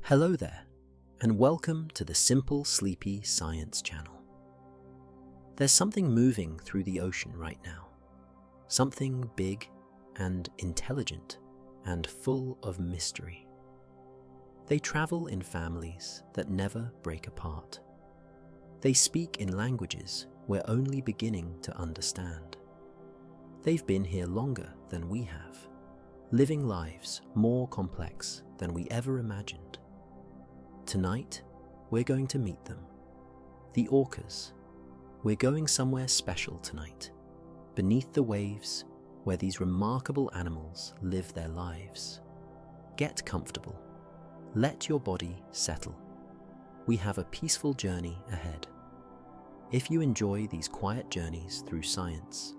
Hello there, and welcome to the Simple Sleepy Science channel. There's something moving through the ocean right now. Something big and intelligent and full of mystery. They travel in families that never break apart. They speak in languages we're only beginning to understand. They've been here longer than we have, living lives more complex than we ever imagined. Tonight, we're going to meet them, the orcas. We're going somewhere special tonight, beneath the waves where these remarkable animals live their lives. Get comfortable. Let your body settle. We have a peaceful journey ahead. If you enjoy these quiet journeys through science,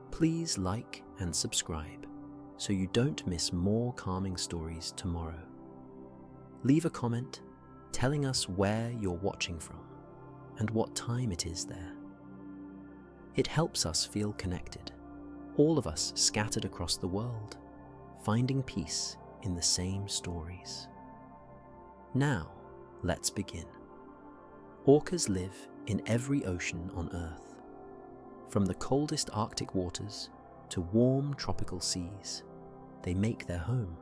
please like and subscribe so you don't miss more calming stories tomorrow. Leave a comment telling us where you're watching from and what time it is there. It helps us feel connected, all of us scattered across the world, finding peace in the same stories. Now, let's begin. Orcas live in every ocean on Earth, from the coldest Arctic waters to warm tropical seas. They make their home.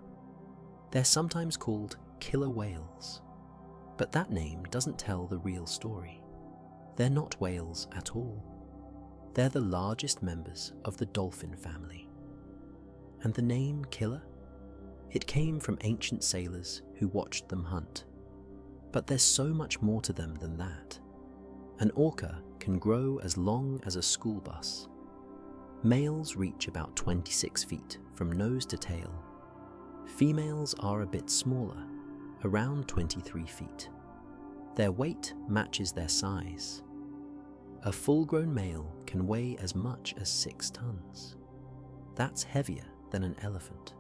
They're sometimes called killer whales, but that name doesn't tell the real story. They're not whales at all. They're the largest members of the dolphin family. And the name killer? It came from ancient sailors who watched them hunt. But there's so much more to them than that. An orca can grow as long as a school bus. Males reach about 26 feet from nose to tail. Females are a bit smaller, around 23 feet. Their weight matches their size. A full-grown male can weigh as much as 6 tons. That's heavier than an elephant.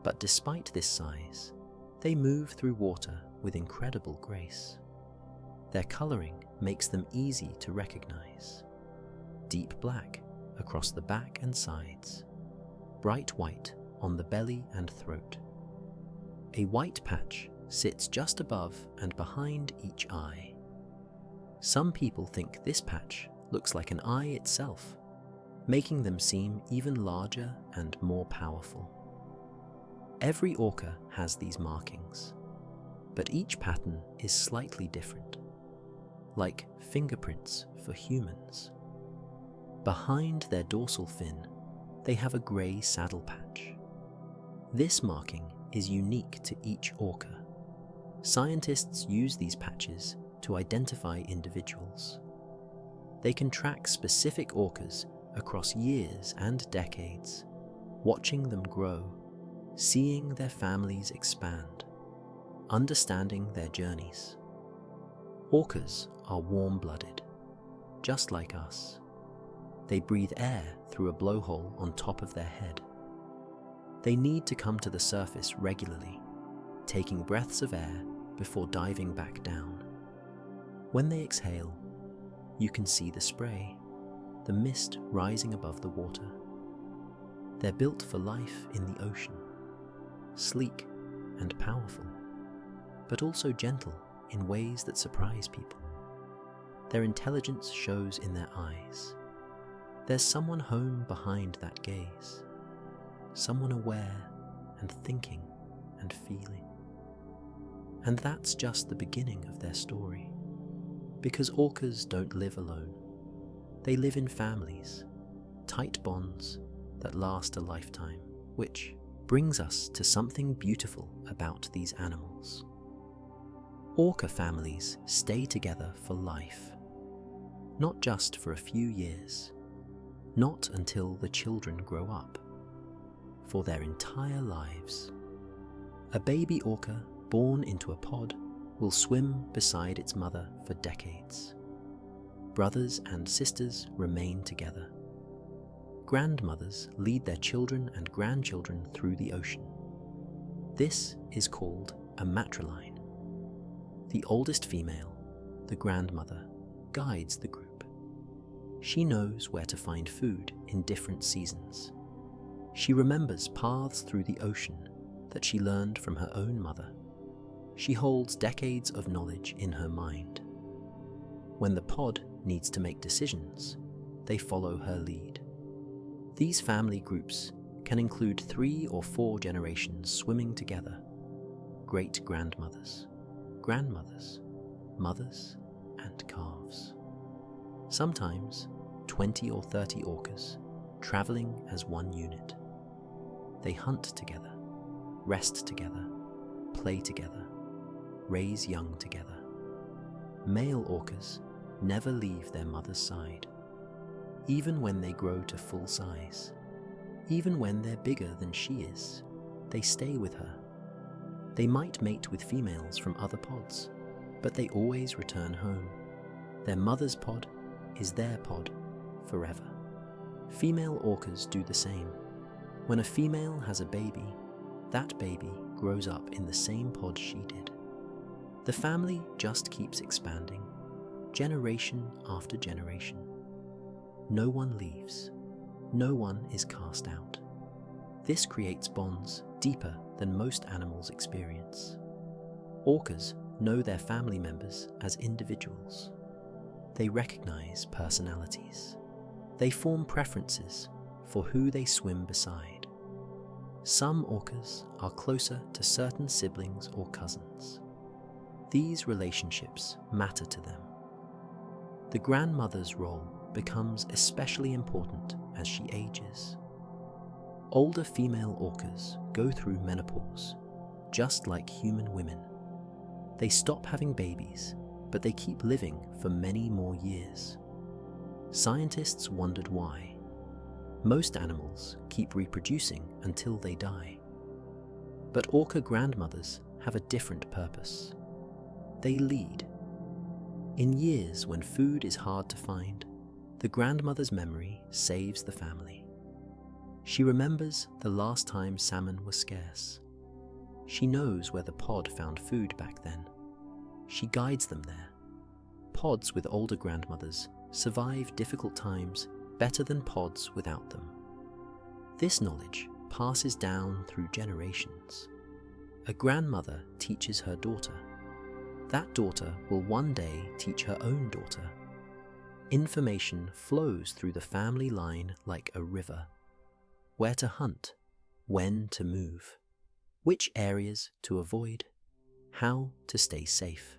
But despite this size, they move through water with incredible grace. Their coloring makes them easy to recognize. Deep black across the back and sides, bright white on the belly and throat. A white patch sits just above and behind each eye. Some people think this patch looks like an eye itself, making them seem even larger and more powerful. Every orca has these markings, but each pattern is slightly different, like fingerprints for humans. Behind their dorsal fin, they have a grey saddle patch. This marking is unique to each orca. Scientists use these patches to identify individuals. They can track specific orcas across years and decades, watching them grow, seeing their families expand, understanding their journeys. Orcas are warm-blooded, just like us. They breathe air through a blowhole on top of their head. They need to come to the surface regularly, taking breaths of air before diving back down. When they exhale, you can see the spray, the mist rising above the water. They're built for life in the ocean, sleek and powerful, but also gentle in ways that surprise people. Their intelligence shows in their eyes. There's someone home behind that gaze, someone aware and thinking and feeling. And that's just the beginning of their story, because orcas don't live alone. They live in families, tight bonds that last a lifetime, which brings us to something beautiful about these animals. Orca families stay together for life, not just for a few years, not until the children grow up, for their entire lives. A baby orca born into a pod will swim beside its mother for decades. Brothers and sisters remain together. Grandmothers lead their children and grandchildren through the ocean. This is called a matriline. The oldest female, the grandmother, guides the group. She knows where to find food in different seasons. She remembers paths through the ocean that she learned from her own mother. She holds decades of knowledge in her mind. When the pod needs to make decisions, they follow her lead. These family groups can include 3 or 4 generations swimming together: great-grandmothers, grandmothers, mothers, and calves. Sometimes 20 or 30 orcas traveling as one unit. They hunt together, rest together, play together, raise young together. Male orcas never leave their mother's side, even when they grow to full size. Even when they're bigger than she is, they stay with her. They might mate with females from other pods, but they always return home. Their mother's pod is their pod forever. Female orcas do the same. When a female has a baby, that baby grows up in the same pod she did. The family just keeps expanding, generation after generation. No one leaves. No one is cast out. This creates bonds deeper than most animals experience. Orcas know their family members as individuals. They recognize personalities. They form preferences for who they swim beside. Some orcas are closer to certain siblings or cousins. These relationships matter to them. The grandmother's role becomes especially important as she ages. Older female orcas go through menopause, just like human women. They stop having babies, but they keep living for many more years. Scientists wondered why. Most animals keep reproducing until they die. But orca grandmothers have a different purpose. They lead. In years when food is hard to find, the grandmother's memory saves the family. She remembers the last time salmon was scarce. She knows where the pod found food back then. She guides them there. Pods with older grandmothers survive difficult times better than pods without them. This knowledge passes down through generations. A grandmother teaches her daughter. That daughter will one day teach her own daughter. Information flows through the family line like a river. Where to hunt, when to move, which areas to avoid, how to stay safe.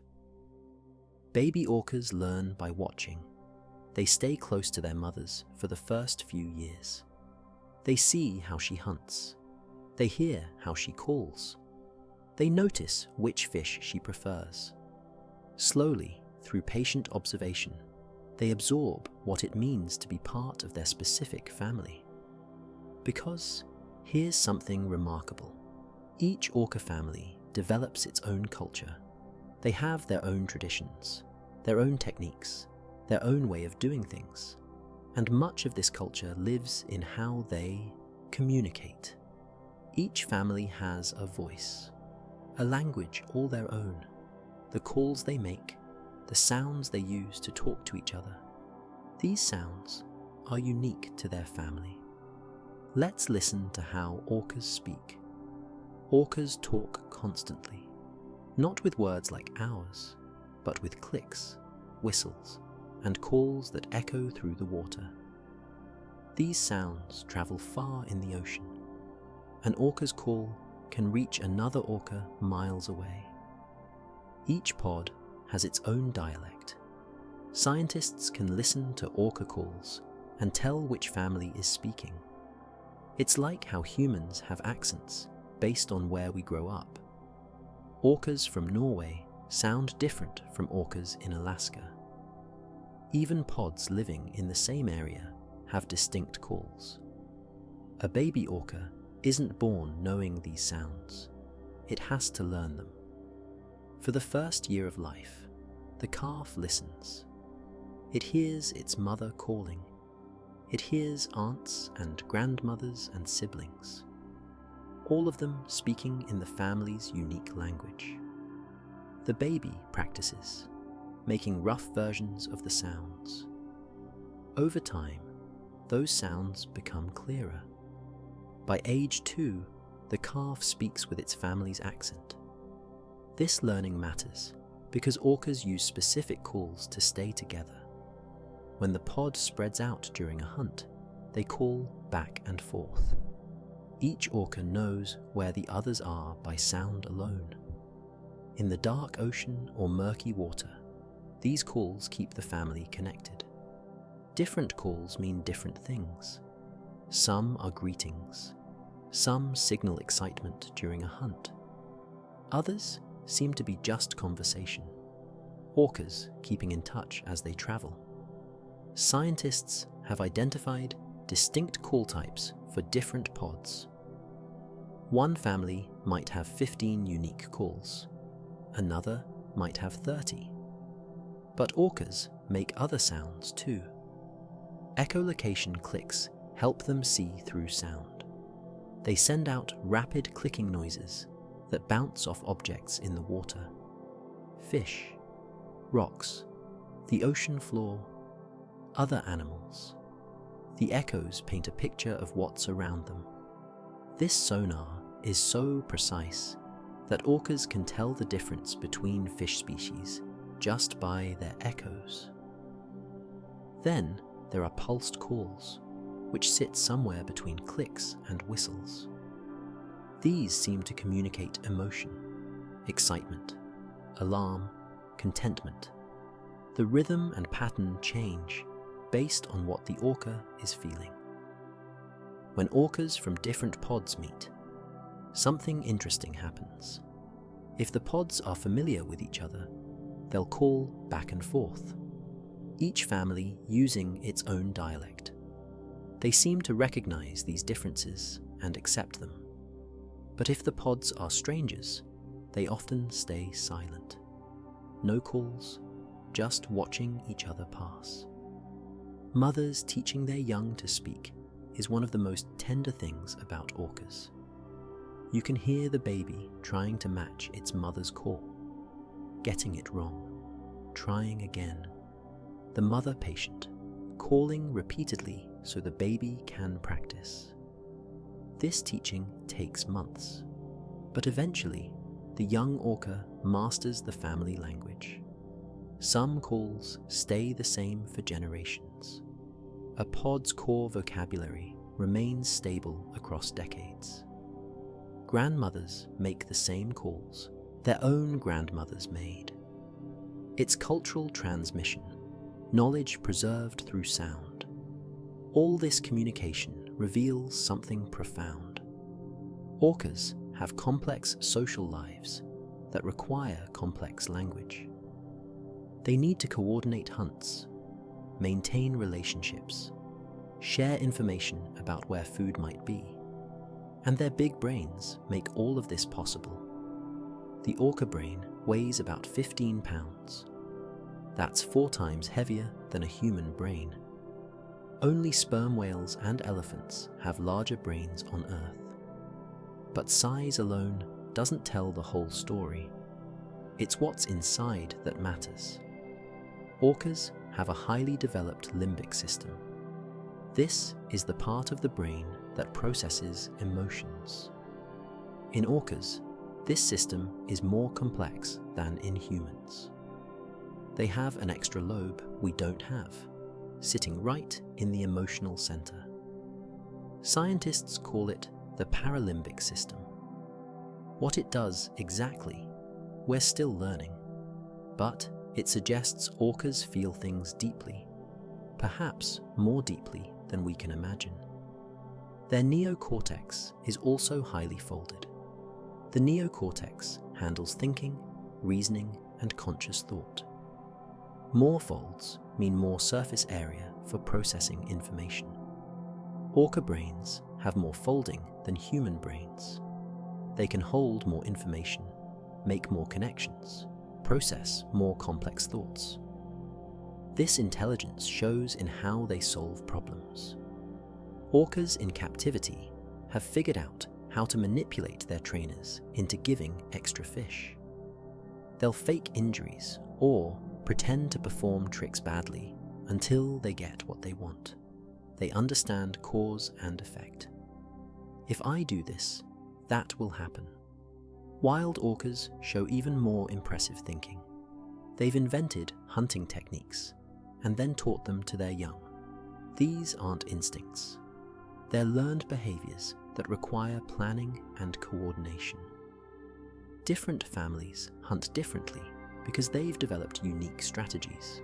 Baby orcas learn by watching. They stay close to their mothers for the first few years. They see how she hunts. They hear how she calls. They notice which fish she prefers. Slowly, through patient observation, they absorb what it means to be part of their specific family. Because here's something remarkable. Each orca family develops its own culture. They have their own traditions, their own techniques, their own way of doing things. And much of this culture lives in how they communicate. Each family has a voice, a language all their own, the calls they make, the sounds they use to talk to each other. These sounds are unique to their family. Let's listen to how orcas speak. Orcas talk constantly, not with words like ours, but with clicks, whistles, and calls that echo through the water. These sounds travel far in the ocean. An orca's call can reach another orca miles away. Each pod has its own dialect. Scientists can listen to orca calls and tell which family is speaking. It's like how humans have accents based on where we grow up. Orcas from Norway sound different from orcas in Alaska. Even pods living in the same area have distinct calls. A baby orca isn't born knowing these sounds. It has to learn them. For the first year of life, the calf listens. It hears its mother calling. It hears aunts and grandmothers and siblings, all of them speaking in the family's unique language. The baby practices, making rough versions of the sounds. Over time, those sounds become clearer. By age 2, the calf speaks with its family's accent. This learning matters because orcas use specific calls to stay together. When the pod spreads out during a hunt, they call back and forth. Each orca knows where the others are by sound alone. In the dark ocean or murky water, these calls keep the family connected. Different calls mean different things. Some are greetings. Some signal excitement during a hunt. Others seem to be just conversation. Orcas keeping in touch as they travel. Scientists have identified distinct call types for different pods. One family might have 15 unique calls. Another might have 30. But orcas make other sounds too. Echolocation clicks help them see through sound. They send out rapid clicking noises that bounce off objects in the water. Fish, rocks, the ocean floor, other animals. The echoes paint a picture of what's around them. This sonar is so precise that orcas can tell the difference between fish species just by their echoes. Then there are pulsed calls, which sit somewhere between clicks and whistles. These seem to communicate emotion, excitement, alarm, contentment. The rhythm and pattern change based on what the orca is feeling. When orcas from different pods meet, something interesting happens. If the pods are familiar with each other, they'll call back and forth, each family using its own dialect. They seem to recognize these differences and accept them. But if the pods are strangers, they often stay silent. No calls, just watching each other pass. Mothers teaching their young to speak is one of the most tender things about orcas. You can hear the baby trying to match its mother's call, getting it wrong, trying again. The mother patient, calling repeatedly so the baby can practice. This teaching takes months, but eventually the young orca masters the family language. Some calls stay the same for generations. A pod's core vocabulary remains stable across decades. Grandmothers make the same calls their own grandmothers made. It's cultural transmission, knowledge preserved through sound. All this communication reveals something profound. Orcas have complex social lives that require complex language. They need to coordinate hunts, maintain relationships, share information about where food might be, and their big brains make all of this possible. The orca brain weighs about 15 pounds. That's 4 times heavier than a human brain. Only sperm whales and elephants have larger brains on Earth. But size alone doesn't tell the whole story. It's what's inside that matters. Orcas have a highly developed limbic system. This is the part of the brain that processes emotions. In orcas, this system is more complex than in humans. They have an extra lobe we don't have, sitting right in the emotional center. Scientists call it the paralimbic system. What it does exactly, we're still learning, but it suggests orcas feel things deeply, perhaps more deeply than we can imagine. Their neocortex is also highly folded. The neocortex handles thinking, reasoning, and conscious thought. More folds mean more surface area for processing information. Orca brains have more folding than human brains. They can hold more information, make more connections, process more complex thoughts. This intelligence shows in how they solve problems. Orcas in captivity have figured out how to manipulate their trainers into giving extra fish. They'll fake injuries or pretend to perform tricks badly until they get what they want. They understand cause and effect. If I do this, that will happen. Wild orcas show even more impressive thinking. They've invented hunting techniques and then taught them to their young. These aren't instincts. They're learned behaviors that require planning and coordination. Different families hunt differently because they've developed unique strategies.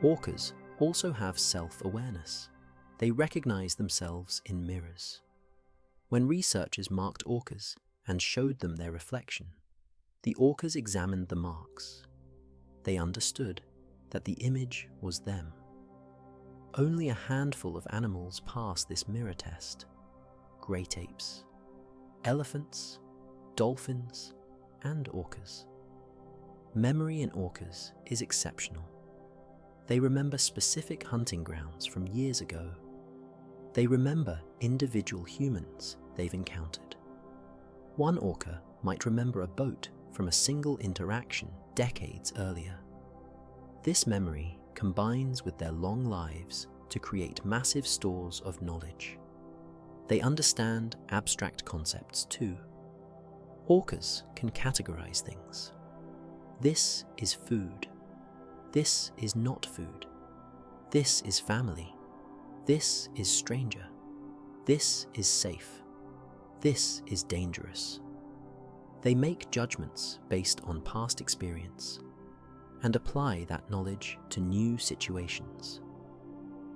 Orcas also have self-awareness. They recognize themselves in mirrors. When researchers marked orcas and showed them their reflection, the orcas examined the marks. They understood that the image was them. Only a handful of animals pass this mirror test: great apes, elephants, dolphins, and orcas. Memory in orcas is exceptional. They remember specific hunting grounds from years ago. They remember individual humans they've encountered. One orca might remember a boat from a single interaction decades earlier. This memory combines with their long lives to create massive stores of knowledge. They understand abstract concepts too. Orcas can categorize things. This is food. This is not food. This is family. This is stranger. This is safe. This is dangerous. They make judgments based on past experience and apply that knowledge to new situations.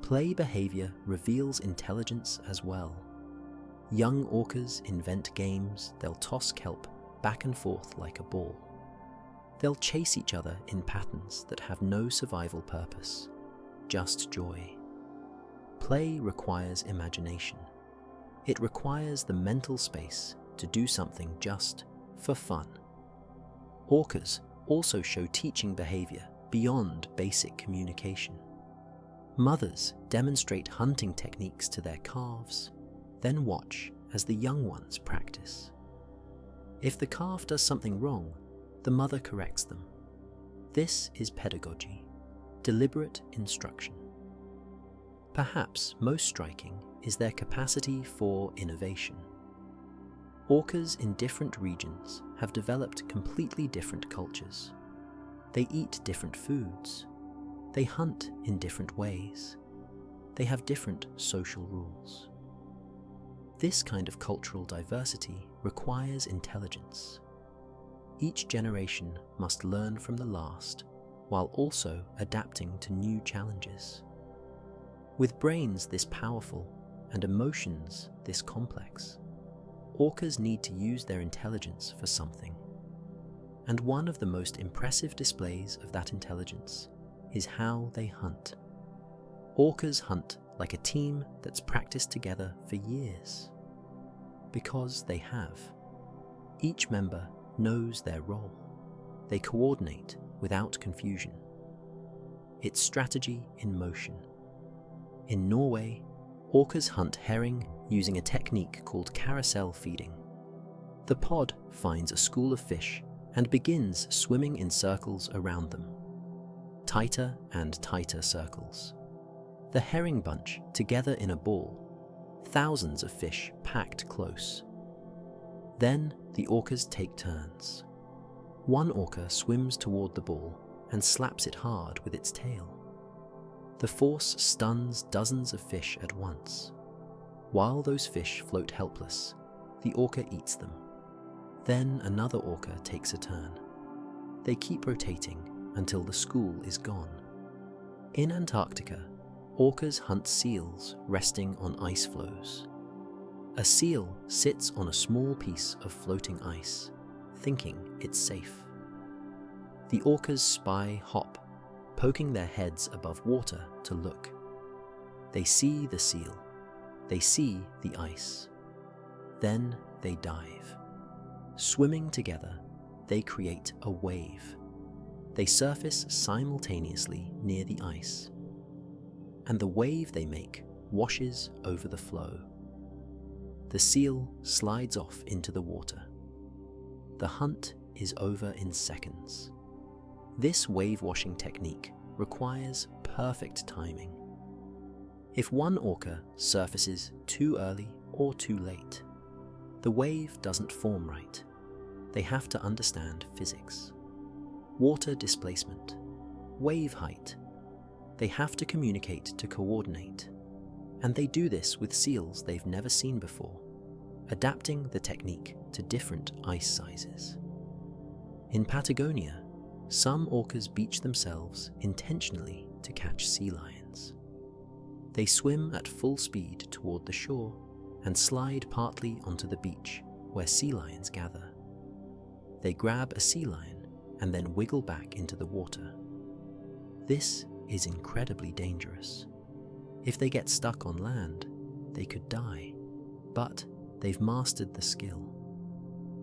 Play behavior reveals intelligence as well. Young orcas invent games they'll toss kelp back and forth like a ball. They'll chase each other in patterns that have no survival purpose, just joy. Play requires imagination. It requires the mental space to do something just for fun. Orcas also show teaching behavior beyond basic communication. Mothers demonstrate hunting techniques to their calves, then watch as the young ones practice. If the calf does something wrong, the mother corrects them. This is pedagogy, deliberate instruction. Perhaps most striking is their capacity for innovation. Orcas in different regions have developed completely different cultures. They eat different foods. They hunt in different ways. They have different social rules. This kind of cultural diversity requires intelligence. Each generation must learn from the last while also adapting to new challenges. With brains this powerful and emotions this complex, orcas need to use their intelligence for something. And one of the most impressive displays of that intelligence is how they hunt. Orcas hunt like a team that's practiced together for years. Because they have. Each member knows their role. They coordinate without confusion. It's strategy in motion. In Norway, orcas hunt herring using a technique called carousel feeding. The pod finds a school of fish and begins swimming in circles around them. Tighter and tighter circles. The herring bunch together in a ball, thousands of fish packed close. Then the orcas take turns. One orca swims toward the ball and slaps it hard with its tail. The force stuns dozens of fish at once. While those fish float helpless, the orca eats them. Then another orca takes a turn. They keep rotating until the school is gone. In Antarctica, orcas hunt seals resting on ice floes. A seal sits on a small piece of floating ice, thinking it's safe. The orcas spy hop, poking their heads above water to look. They see the seal. They see the ice. Then they dive. Swimming together, they create a wave. They surface simultaneously near the ice. And the wave they make washes over the floe. The seal slides off into the water. The hunt is over in seconds. This wave-washing technique requires perfect timing. If one orca surfaces too early or too late, the wave doesn't form right. they have to understand physics, water displacement, wave height. They have to communicate to coordinate. And they do this with seals they've never seen before, adapting the technique to different ice sizes. In Patagonia, some orcas beach themselves intentionally to catch sea lions. They swim at full speed toward the shore and slide partly onto the beach where sea lions gather. They grab a sea lion and then wiggle back into the water. This is incredibly dangerous. If they get stuck on land, they could die, but they've mastered the skill.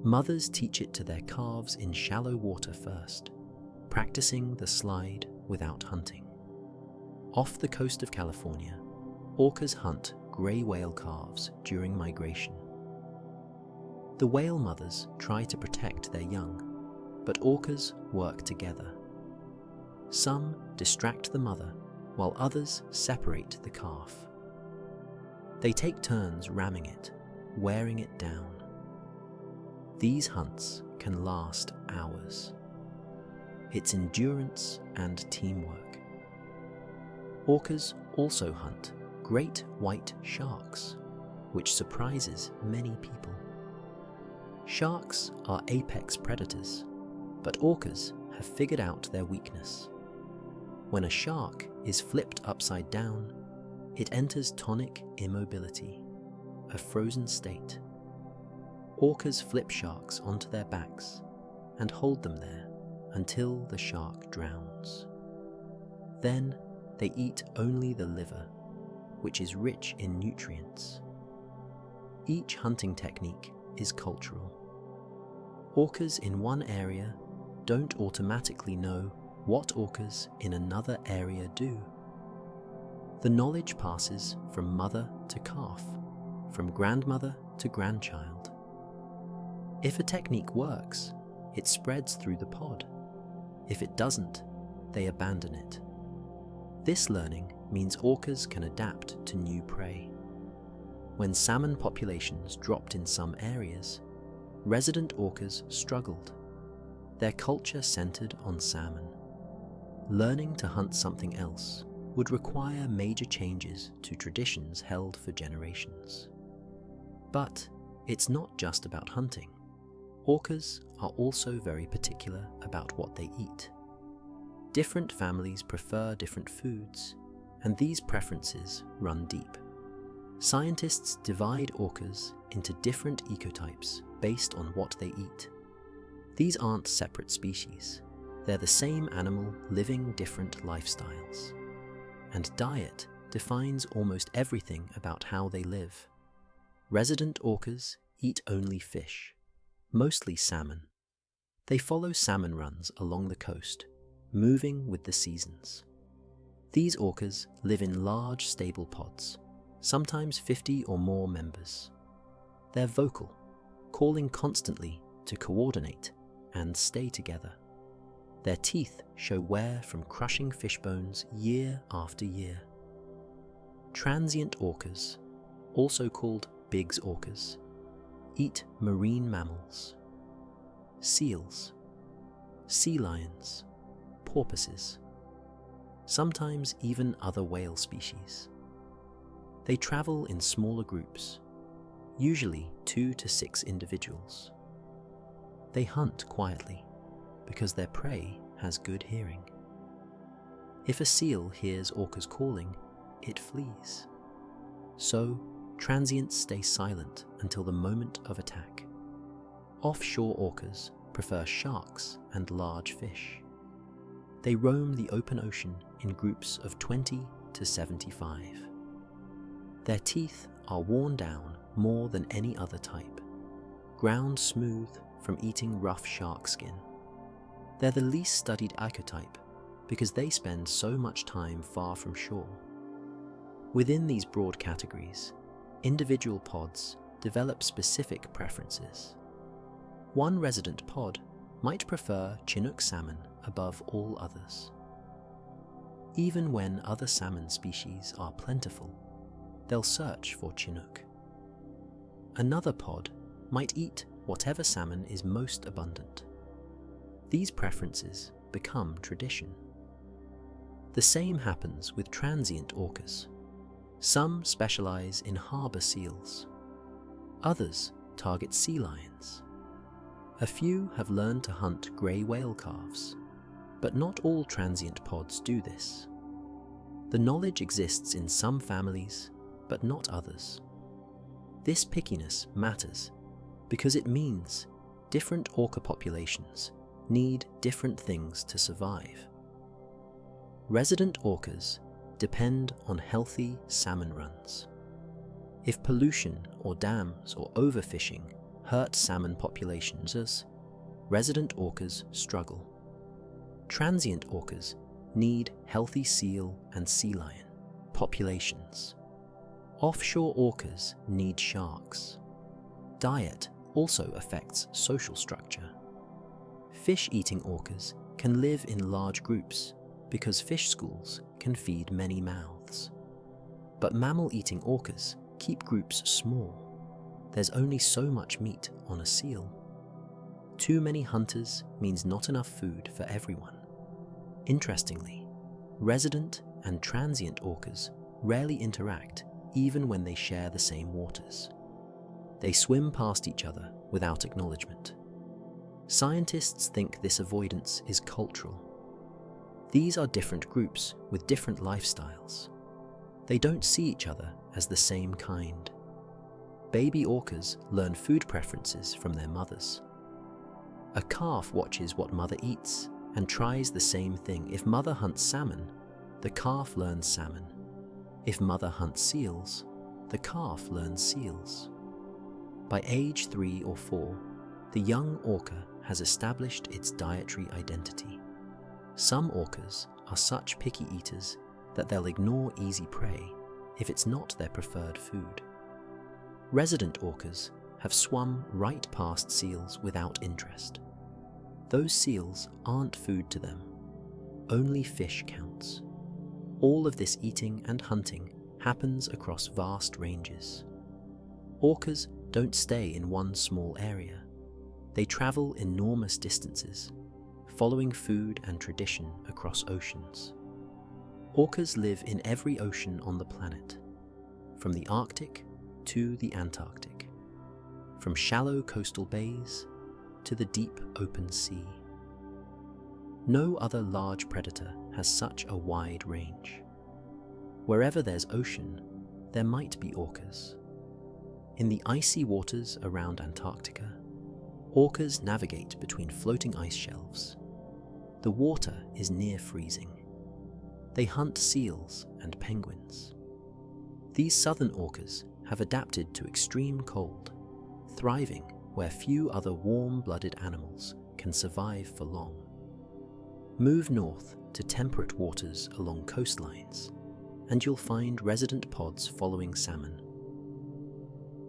Mothers teach it to their calves in shallow water first, practicing the slide without hunting. Off the coast of California, orcas hunt gray whale calves during migration. The whale mothers try to protect their young, but orcas work together. Some distract the mother, while others separate the calf. They take turns ramming it, wearing it down. These hunts can last hours. It's endurance and teamwork. Orcas also hunt great white sharks, which surprises many people. Sharks are apex predators, but orcas have figured out their weakness. When a shark is flipped upside down, it enters tonic immobility, a frozen state. Orcas flip sharks onto their backs and hold them there until the shark drowns. Then they eat only the liver, which is rich in nutrients. Each hunting technique is cultural. Orcas in one area don't automatically know what orcas in another area do. The knowledge passes from mother to calf, from grandmother to grandchild. If a technique works, it spreads through the pod. If it doesn't, they abandon it. This learning means orcas can adapt to new prey. When salmon populations dropped in some areas, resident orcas struggled. Their culture centered on salmon. Learning to hunt something else would require major changes to traditions held for generations. But it's not just about hunting. Orcas are also very particular about what they eat. Different families prefer different foods, and these preferences run deep. Scientists divide orcas into different ecotypes based on what they eat. These aren't separate species. They're the same animal living different lifestyles. And diet defines almost everything about how they live. Resident orcas eat only fish, mostly salmon. They follow salmon runs along the coast, moving with the seasons. These orcas live in large stable pods, sometimes 50 or more members. They're vocal, calling constantly to coordinate and stay together. Their teeth show wear from crushing fish bones year after year. Transient orcas, also called Biggs orcas, eat marine mammals, seals, sea lions, porpoises, sometimes even other whale species. They travel in smaller groups, usually 2 to 6 individuals. They hunt quietly because their prey has good hearing. If a seal hears orcas calling, it flees. So, transients stay silent until the moment of attack. Offshore orcas prefer sharks and large fish. They roam the open ocean in groups of 20 to 75. Their teeth are worn down more than any other type, ground smooth from eating rough shark skin. They're the least studied archetype because they spend so much time far from shore. Within these broad categories, individual pods develop specific preferences. One resident pod might prefer Chinook salmon above all others. Even when other salmon species are plentiful, they'll search for Chinook. Another pod might eat whatever salmon is most abundant. These preferences become tradition. The same happens with transient orcas. Some specialize in harbor seals. Others target sea lions. A few have learned to hunt grey whale calves, but not all transient pods do this. The knowledge exists in some families, but not others. This pickiness matters because it means different orca populations need different things to survive. Resident orcas depend on healthy salmon runs. If pollution or dams or overfishing hurt salmon populations, resident orcas struggle. Transient orcas need healthy seal and sea lion populations. Offshore orcas need sharks. Diet also affects social structure. Fish-eating orcas can live in large groups because fish schools can feed many mouths. But mammal-eating orcas keep groups small. There's only so much meat on a seal. Too many hunters means not enough food for everyone. Interestingly, resident and transient orcas rarely interact even when they share the same waters. They swim past each other without acknowledgement. Scientists think this avoidance is cultural. These are different groups with different lifestyles. They don't see each other as the same kind. Baby orcas learn food preferences from their mothers. A calf watches what mother eats and tries the same thing. If mother hunts salmon, the calf learns salmon. If mother hunts seals, the calf learns seals. By age 3 or 4, the young orca has established its dietary identity. Some orcas are such picky eaters that they'll ignore easy prey if it's not their preferred food. Resident orcas have swum right past seals without interest. Those seals aren't food to them. Only fish counts. All of this eating and hunting happens across vast ranges. Orcas don't stay in one small area. They travel enormous distances, following food and tradition across oceans. Orcas live in every ocean on the planet, from the Arctic to the Antarctic, from shallow coastal bays to the deep open sea. No other large predator has such a wide range. Wherever there's ocean, there might be orcas. In the icy waters around Antarctica, orcas navigate between floating ice shelves. The water is near freezing. They hunt seals and penguins. These southern orcas have adapted to extreme cold, thriving where few other warm-blooded animals can survive for long. Move north to temperate waters along coastlines, and you'll find resident pods following salmon.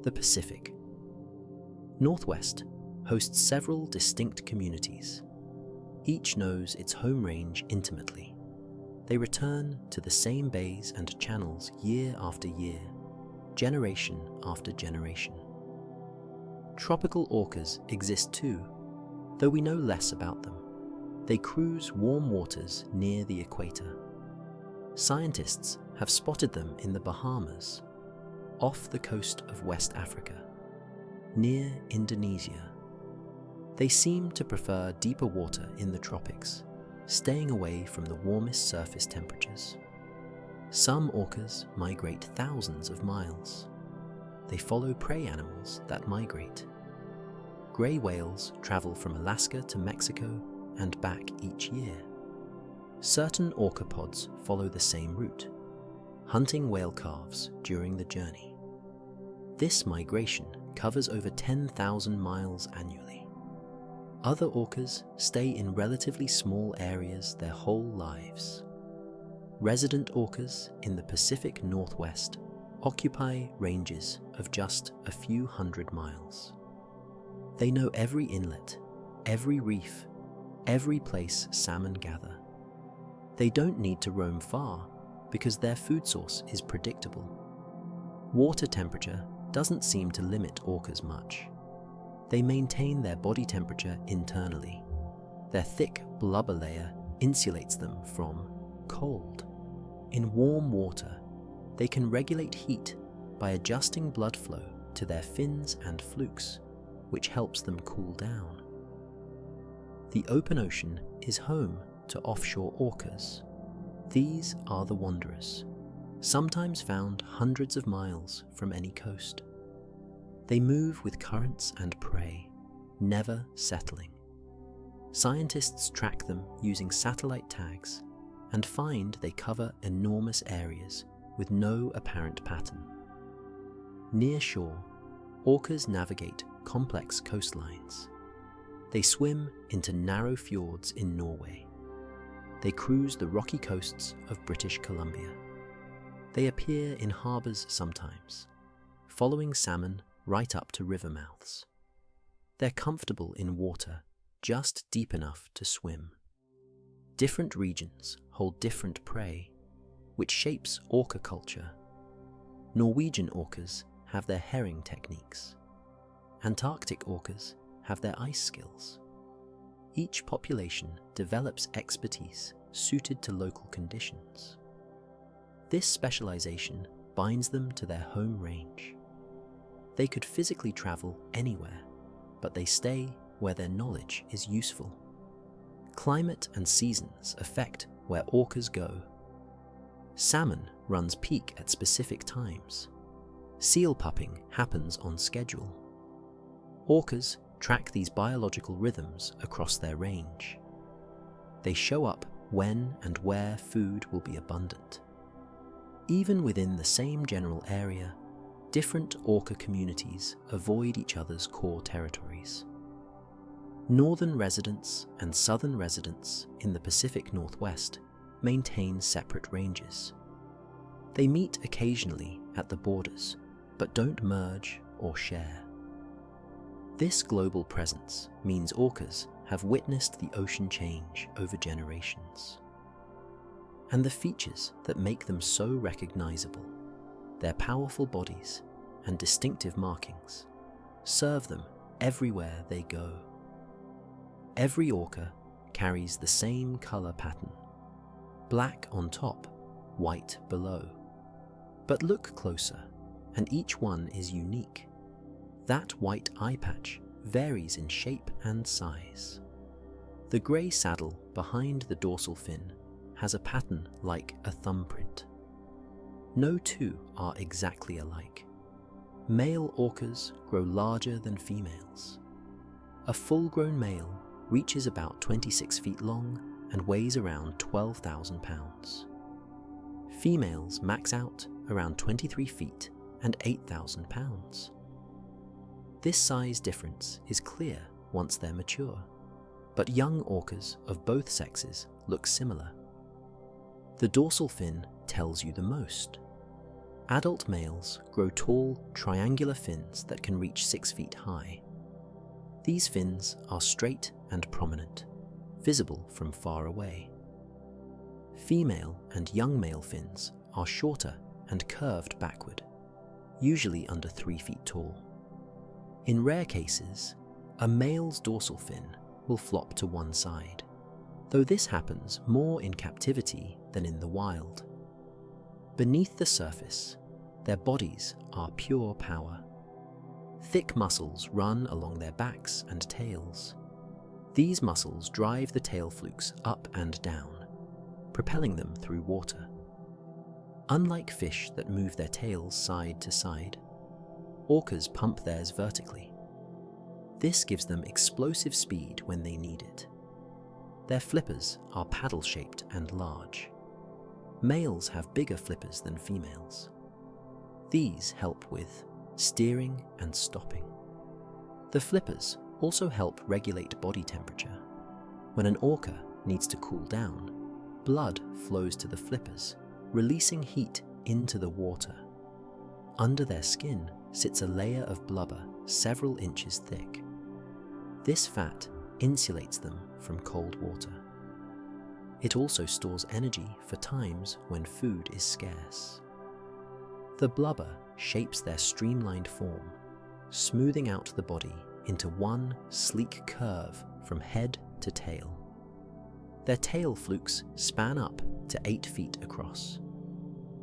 The Pacific. Northwest hosts several distinct communities. Each knows its home range intimately. They return to the same bays and channels year after year, generation after generation. Tropical orcas exist too, though we know less about them. They cruise warm waters near the equator. Scientists have spotted them in the Bahamas, off the coast of West Africa, near Indonesia. They seem to prefer deeper water in the tropics, staying away from the warmest surface temperatures. Some orcas migrate thousands of miles. They follow prey animals that migrate. Grey whales travel from Alaska to Mexico and back each year. Certain orca pods follow the same route, hunting whale calves during the journey. This migration covers over 10,000 miles annually. Other orcas stay in relatively small areas their whole lives. Resident orcas in the Pacific Northwest occupy ranges of just a few hundred miles. They know every inlet, every reef, every place salmon gather. They don't need to roam far because their food source is predictable. Water temperature doesn't seem to limit orcas much. They maintain their body temperature internally. Their thick blubber layer insulates them from cold. In warm water, they can regulate heat by adjusting blood flow to their fins and flukes, which helps them cool down. The open ocean is home to offshore orcas. These are the wanderers, sometimes found hundreds of miles from any coast. They move with currents and prey, never settling. Scientists track them using satellite tags and find they cover enormous areas with no apparent pattern. Near shore, orcas navigate complex coastlines. They swim into narrow fjords in Norway. They cruise the rocky coasts of British Columbia. They appear in harbours sometimes, following salmon right up to river mouths. They're comfortable in water just deep enough to swim. Different regions hold different prey, which shapes orca culture. Norwegian orcas have their herring techniques. Antarctic orcas have their ice skills. Each population develops expertise suited to local conditions. This specialization binds them to their home range. They could physically travel anywhere, but they stay where their knowledge is useful. Climate and seasons affect where orcas go. Salmon runs peak at specific times. Seal pupping happens on schedule. Orcas track these biological rhythms across their range. They show up when and where food will be abundant. Even within the same general area, different orca communities avoid each other's core territories. Northern residents and southern residents in the Pacific Northwest maintain separate ranges. They meet occasionally at the borders, but don't merge or share. This global presence means orcas have witnessed the ocean change over generations. And the features that make them so recognizable, their powerful bodies and distinctive markings, serve them everywhere they go. Every orca carries the same color pattern, black on top, white below. But look closer, and each one is unique. That white eye patch varies in shape and size. The grey saddle behind the dorsal fin has a pattern like a thumbprint. No two are exactly alike. Male orcas grow larger than females. A full-grown male reaches about 26 feet long and weighs around 12,000 pounds. Females max out around 23 feet and 8,000 pounds. This size difference is clear once they're mature, but young orcas of both sexes look similar. The dorsal fin tells you the most. Adult males grow tall, triangular fins that can reach 6 feet high. These fins are straight and prominent, visible from far away. Female and young male fins are shorter and curved backward, usually under 3 feet tall. In rare cases, a male's dorsal fin will flop to one side, though this happens more in captivity than in the wild. Beneath the surface, their bodies are pure power. Thick muscles run along their backs and tails. These muscles drive the tail flukes up and down, propelling them through water. Unlike fish that move their tails side to side, orcas pump theirs vertically. This gives them explosive speed when they need it. Their flippers are paddle-shaped and large. Males have bigger flippers than females. These help with steering and stopping. The flippers also help regulate body temperature. When an orca needs to cool down, blood flows to the flippers, releasing heat into the water. Under their skin sits a layer of blubber several inches thick. This fat insulates them from cold water. It also stores energy for times when food is scarce. The blubber shapes their streamlined form, smoothing out the body into one sleek curve from head to tail. Their tail flukes span up to 8 feet across.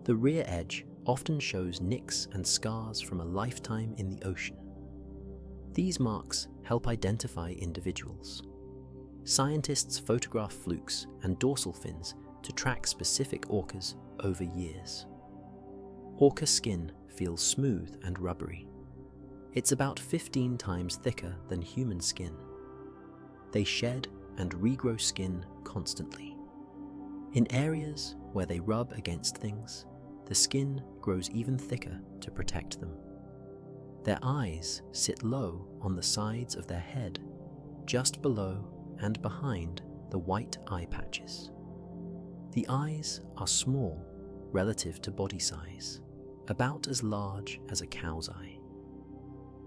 The rear edge often shows nicks and scars from a lifetime in the ocean. These marks help identify individuals. Scientists photograph flukes and dorsal fins to track specific orcas over years. Orca skin feels smooth and rubbery. It's about 15 times thicker than human skin. They shed and regrow skin constantly. In areas where they rub against things, the skin grows even thicker to protect them. Their eyes sit low on the sides of their head, just below and behind the white eye patches. The eyes are small relative to body size, about as large as a cow's eye.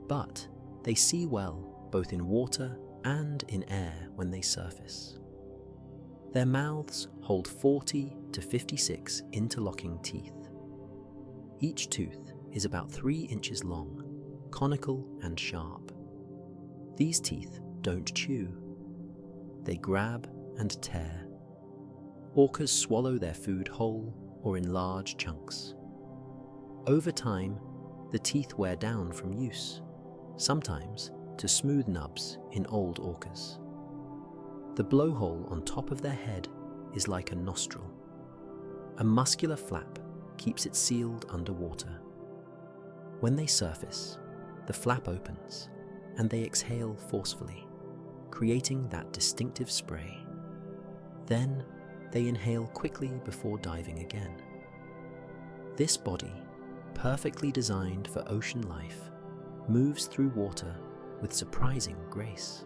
But they see well both in water and in air when they surface. Their mouths hold 40 to 56 interlocking teeth. Each tooth is about 3 inches long, conical and sharp. These teeth don't chew. They grab and tear. Orcas swallow their food whole or in large chunks. Over time, the teeth wear down from use, sometimes to smooth nubs in old orcas. The blowhole on top of their head is like a nostril. A muscular flap keeps it sealed underwater. When they surface, the flap opens and they exhale forcefully, creating that distinctive spray. Then they inhale quickly before diving again. This body, perfectly designed for ocean life, moves through water with surprising grace.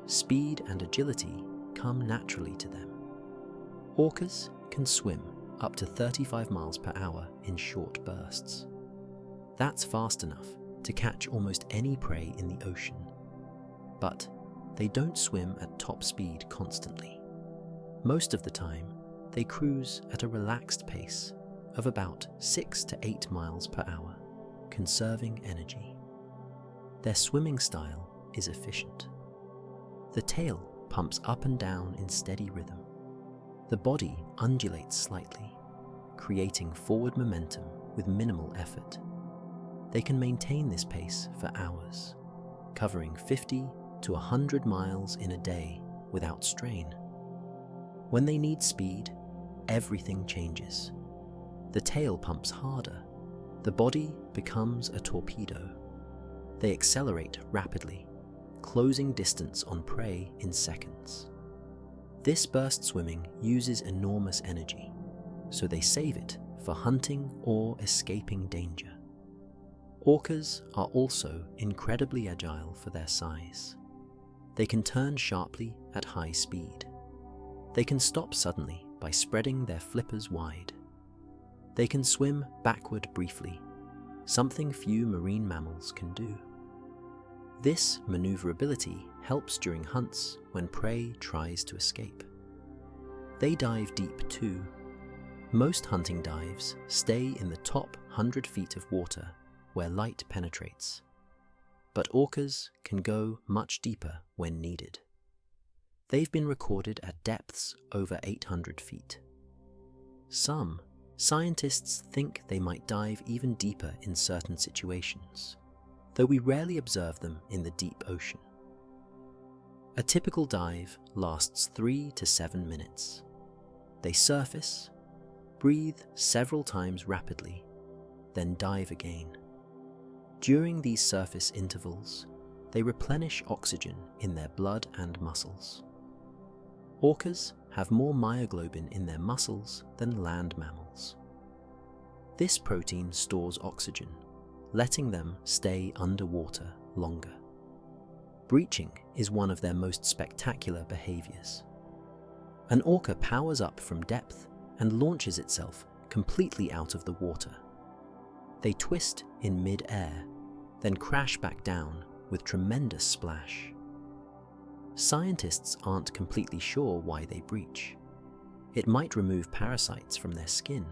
Speed and agility come naturally to them. Orcas can swim up to 35 miles per hour in short bursts. That's fast enough to catch almost any prey in the ocean. But they don't swim at top speed constantly. Most of the time, they cruise at a relaxed pace of about 6 to 8 miles per hour, conserving energy. Their swimming style is efficient. The tail pumps up and down in steady rhythm. The body undulates slightly, creating forward momentum with minimal effort. They can maintain this pace for hours, covering 50 to 100 miles in a day without strain. When they need speed, everything changes. The tail pumps harder. The body becomes a torpedo. They accelerate rapidly, closing distance on prey in seconds. This burst swimming uses enormous energy, so they save it for hunting or escaping danger. Orcas are also incredibly agile for their size. They can turn sharply at high speed. They can stop suddenly by spreading their flippers wide. They can swim backward briefly, something few marine mammals can do. This maneuverability helps during hunts when prey tries to escape. They dive deep too. Most hunting dives stay in the top 100 feet of water where light penetrates. But orcas can go much deeper when needed. They've been recorded at depths over 800 feet. Some scientists think they might dive even deeper in certain situations, though we rarely observe them in the deep ocean. A typical dive lasts 3 to 7 minutes. They surface, breathe several times rapidly, then dive again. During these surface intervals, they replenish oxygen in their blood and muscles. Orcas have more myoglobin in their muscles than land mammals. This protein stores oxygen, letting them stay underwater longer. Breaching is one of their most spectacular behaviors. An orca powers up from depth and launches itself completely out of the water. They twist in mid-air, then crash back down with tremendous splash. Scientists aren't completely sure why they breach. It might remove parasites from their skin.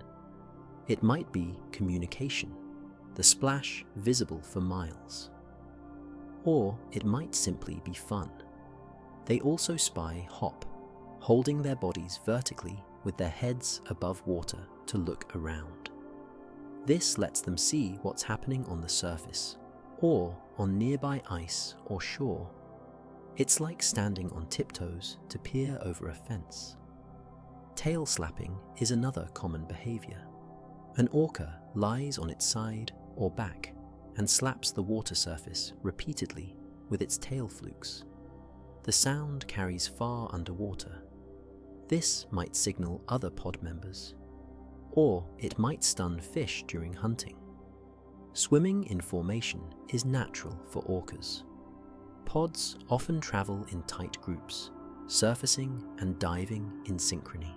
It might be communication, the splash visible for miles. Or it might simply be fun. They also spy hop, holding their bodies vertically with their heads above water to look around. This lets them see what's happening on the surface or on nearby ice or shore. It's like standing on tiptoes to peer over a fence. Tail slapping is another common behavior. An orca lies on its side or back and slaps the water surface repeatedly with its tail flukes. The sound carries far underwater. This might signal other pod members, or it might stun fish during hunting. Swimming in formation is natural for orcas. Pods often travel in tight groups, surfacing and diving in synchrony.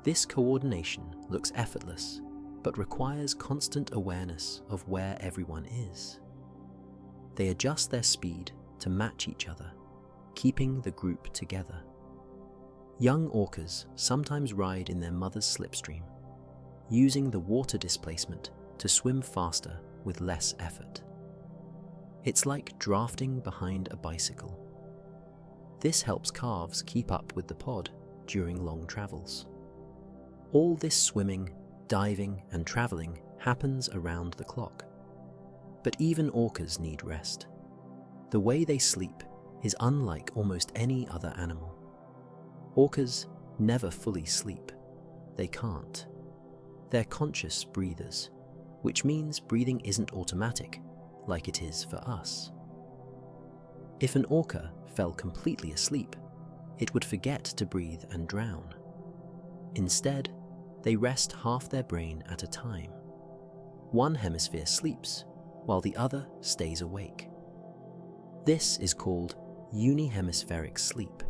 This coordination looks effortless, but requires constant awareness of where everyone is. They adjust their speed to match each other, keeping the group together. Young orcas sometimes ride in their mother's slipstream, using the water displacement to swim faster with less effort. It's like drafting behind a bicycle. This helps calves keep up with the pod during long travels. All this swimming, diving, and traveling happens around the clock. But even orcas need rest. The way they sleep is unlike almost any other animal. Orcas never fully sleep. They can't. They're conscious breathers, which means breathing isn't automatic like it is for us. If an orca fell completely asleep, it would forget to breathe and drown. Instead, they rest half their brain at a time. One hemisphere sleeps, while the other stays awake. This is called unihemispheric sleep.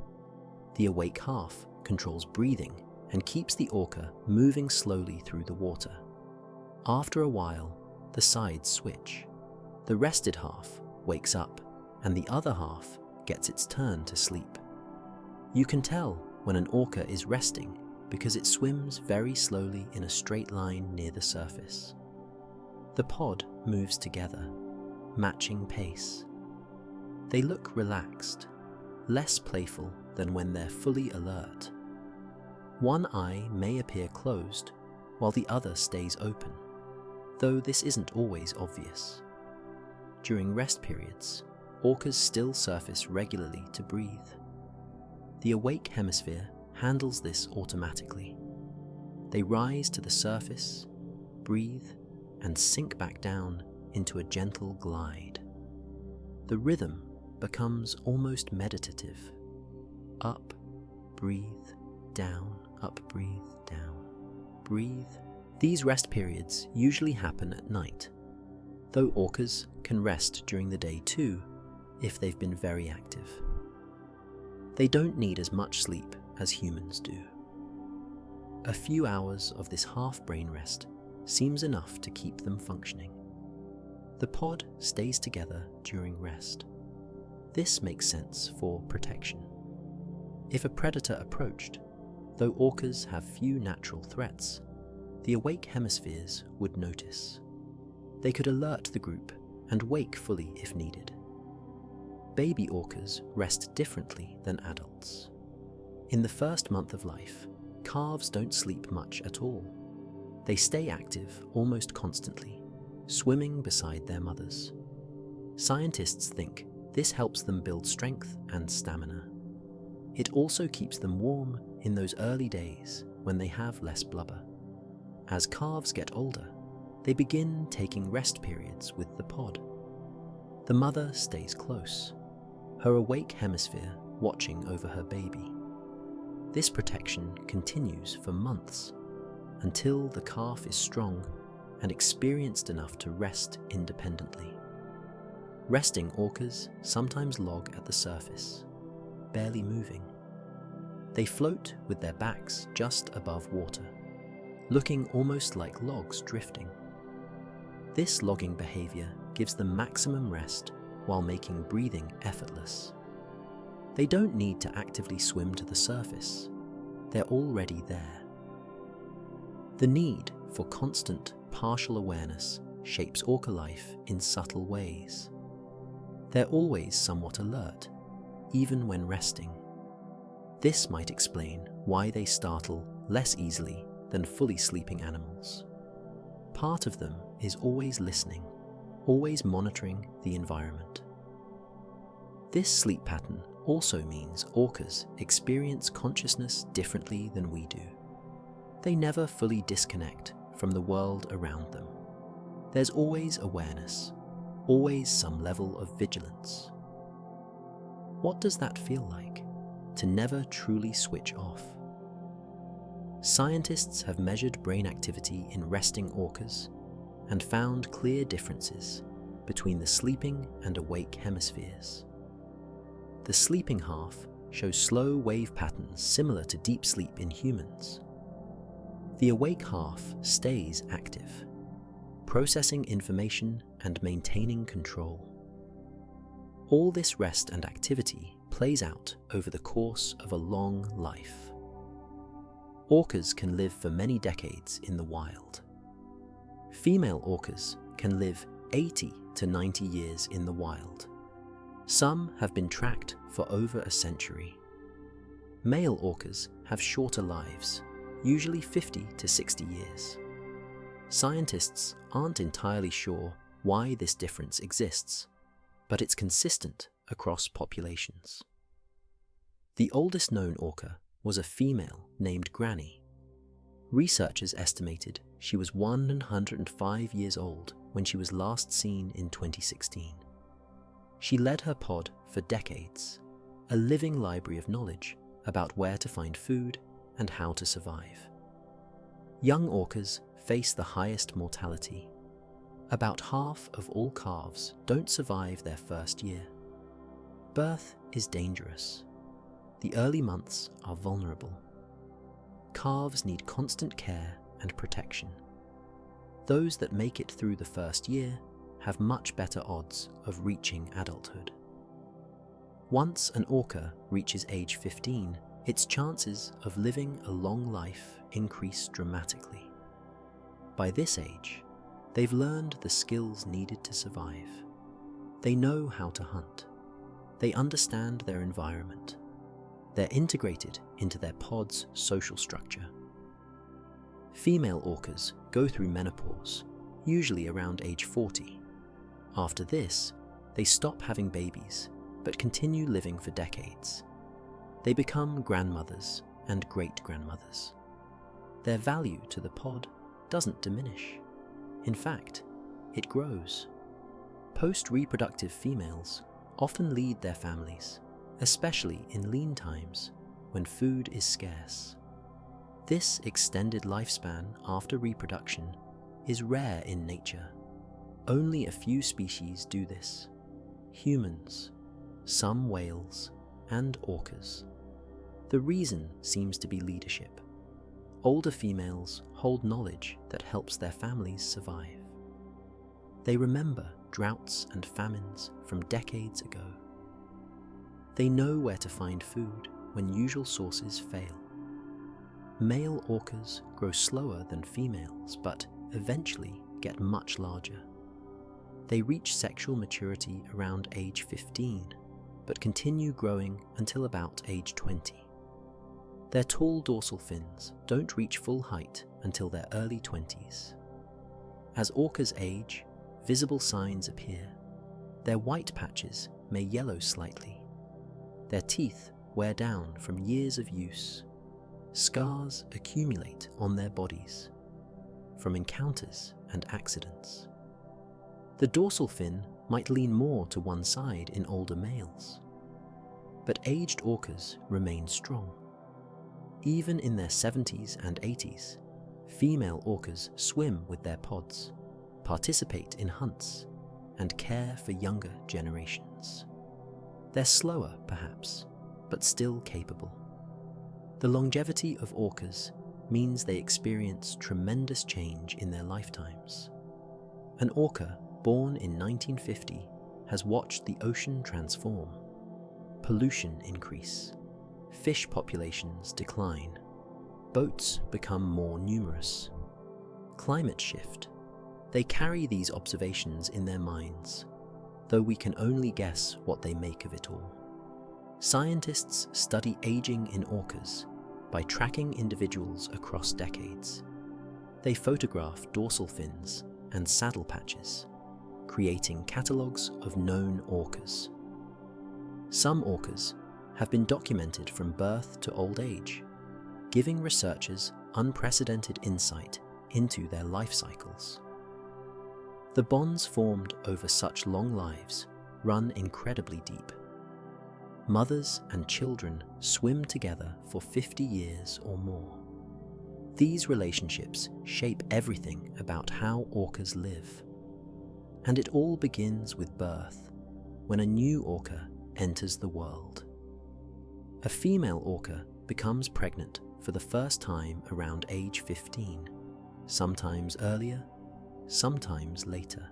The awake half controls breathing and keeps the orca moving slowly through the water. After a while, the sides switch. The rested half wakes up, and the other half gets its turn to sleep. You can tell when an orca is resting because it swims very slowly in a straight line near the surface. The pod moves together, matching pace. They look relaxed, less playful than when they're fully alert. One eye may appear closed, while the other stays open, though this isn't always obvious. During rest periods, orcas still surface regularly to breathe. The awake hemisphere handles this automatically. They rise to the surface, breathe, and sink back down into a gentle glide. The rhythm becomes almost meditative. Up, breathe, down, up, breathe, down, breathe. These rest periods usually happen at night, though orcas can rest during the day too if they've been very active. They don't need as much sleep as humans do. A few hours of this half-brain rest seems enough to keep them functioning. The pod stays together during rest. This makes sense for protection. If a predator approached, though orcas have few natural threats, the awake hemispheres would notice. They could alert the group and wake fully if needed. Baby orcas rest differently than adults. In the first month of life, calves don't sleep much at all. They stay active almost constantly, swimming beside their mothers. Scientists think this helps them build strength and stamina. It also keeps them warm in those early days when they have less blubber. As calves get older, they begin taking rest periods with the pod. The mother stays close, her awake hemisphere watching over her baby. This protection continues for months until the calf is strong and experienced enough to rest independently. Resting orcas sometimes log at the surface, barely moving. They float with their backs just above water, looking almost like logs drifting. This logging behavior gives them maximum rest while making breathing effortless. They don't need to actively swim to the surface. They're already there. The need for constant, partial awareness shapes orca life in subtle ways. They're always somewhat alert, even when resting. This might explain why they startle less easily than fully sleeping animals. Part of them is always listening, always monitoring the environment. This sleep pattern also means orcas experience consciousness differently than we do. They never fully disconnect from the world around them. There's always awareness, always some level of vigilance. What does that feel like, to never truly switch off? Scientists have measured brain activity in resting orcas and found clear differences between the sleeping and awake hemispheres. The sleeping half shows slow wave patterns similar to deep sleep in humans. The awake half stays active, processing information and maintaining control. All this rest and activity plays out over the course of a long life. Orcas can live for many decades in the wild. Female orcas can live 80 to 90 years in the wild. Some have been tracked for over a century. Male orcas have shorter lives, usually 50 to 60 years. Scientists aren't entirely sure why this difference exists, but it's consistent across populations. The oldest known orca was a female named Granny. Researchers estimated she was 105 years old when she was last seen in 2016. She led her pod for decades, a living library of knowledge about where to find food and how to survive. Young orcas face the highest mortality. About half of all calves don't survive their first year. Birth is dangerous. The early months are vulnerable. Calves need constant care and protection. Those that make it through the first year have much better odds of reaching adulthood. Once an orca reaches age 15, its chances of living a long life increase dramatically. By this age, they've learned the skills needed to survive. They know how to hunt. They understand their environment. They're integrated into their pod's social structure. Female orcas go through menopause, usually around age 40. After this, they stop having babies, but continue living for decades. They become grandmothers and great-grandmothers. Their value to the pod doesn't diminish. In fact, it grows. Post-reproductive females often lead their families, especially in lean times when food is scarce. This extended lifespan after reproduction is rare in nature. Only a few species do this: humans, some whales, and orcas. The reason seems to be leadership. Older females hold knowledge that helps their families survive. They remember droughts and famines from decades ago. They know where to find food when usual sources fail. Male orcas grow slower than females, but eventually get much larger. They reach sexual maturity around age 15, but continue growing until about age 20. Their tall dorsal fins don't reach full height until their early 20s. As orcas age, visible signs appear. Their white patches may yellow slightly. Their teeth wear down from years of use. Scars accumulate on their bodies from encounters and accidents. The dorsal fin might lean more to one side in older males, but aged orcas remain strong. Even in their 70s and 80s, female orcas swim with their pods, participate in hunts, and care for younger generations. They're slower, perhaps, but still capable. The longevity of orcas means they experience tremendous change in their lifetimes. An orca born in 1950 has watched the ocean transform, pollution increase, fish populations decline, boats become more numerous, climate shift. They carry these observations in their minds. though we can only guess what they make of it all. Scientists study aging in orcas by tracking individuals across decades. They photograph dorsal fins and saddle patches, creating catalogues of known orcas. Some orcas have been documented from birth to old age, giving researchers unprecedented insight into their life cycles. The bonds formed over such long lives run incredibly deep. Mothers and children swim together for 50 years or more. These relationships shape everything about how orcas live. And it all begins with birth, when a new orca enters the world. A female orca becomes pregnant for the first time around age 15, sometimes earlier, sometimes later.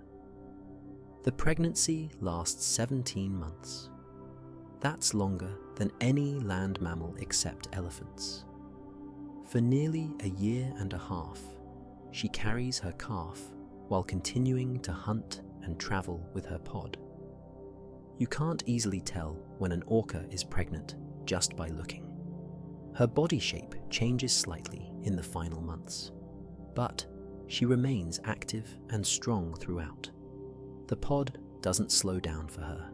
The pregnancy lasts 17 months. That's longer than any land mammal except elephants. For nearly a year and a half, she carries her calf while continuing to hunt and travel with her pod. You can't easily tell when an orca is pregnant just by looking. Her body shape changes slightly in the final months, but she remains active and strong throughout. The pod doesn't slow down for her.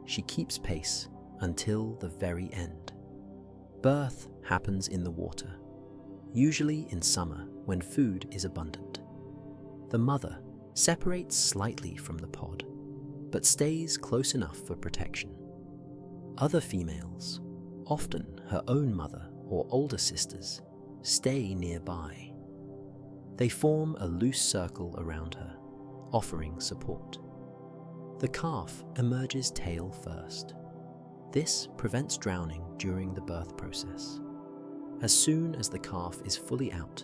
She keeps pace until the very end. Birth happens in the water, usually in summer when food is abundant. The mother separates slightly from the pod, but stays close enough for protection. Other females, often her own mother or older sisters, stay nearby. They form a loose circle around her, offering support. The calf emerges tail first. This prevents drowning during the birth process. As soon as the calf is fully out,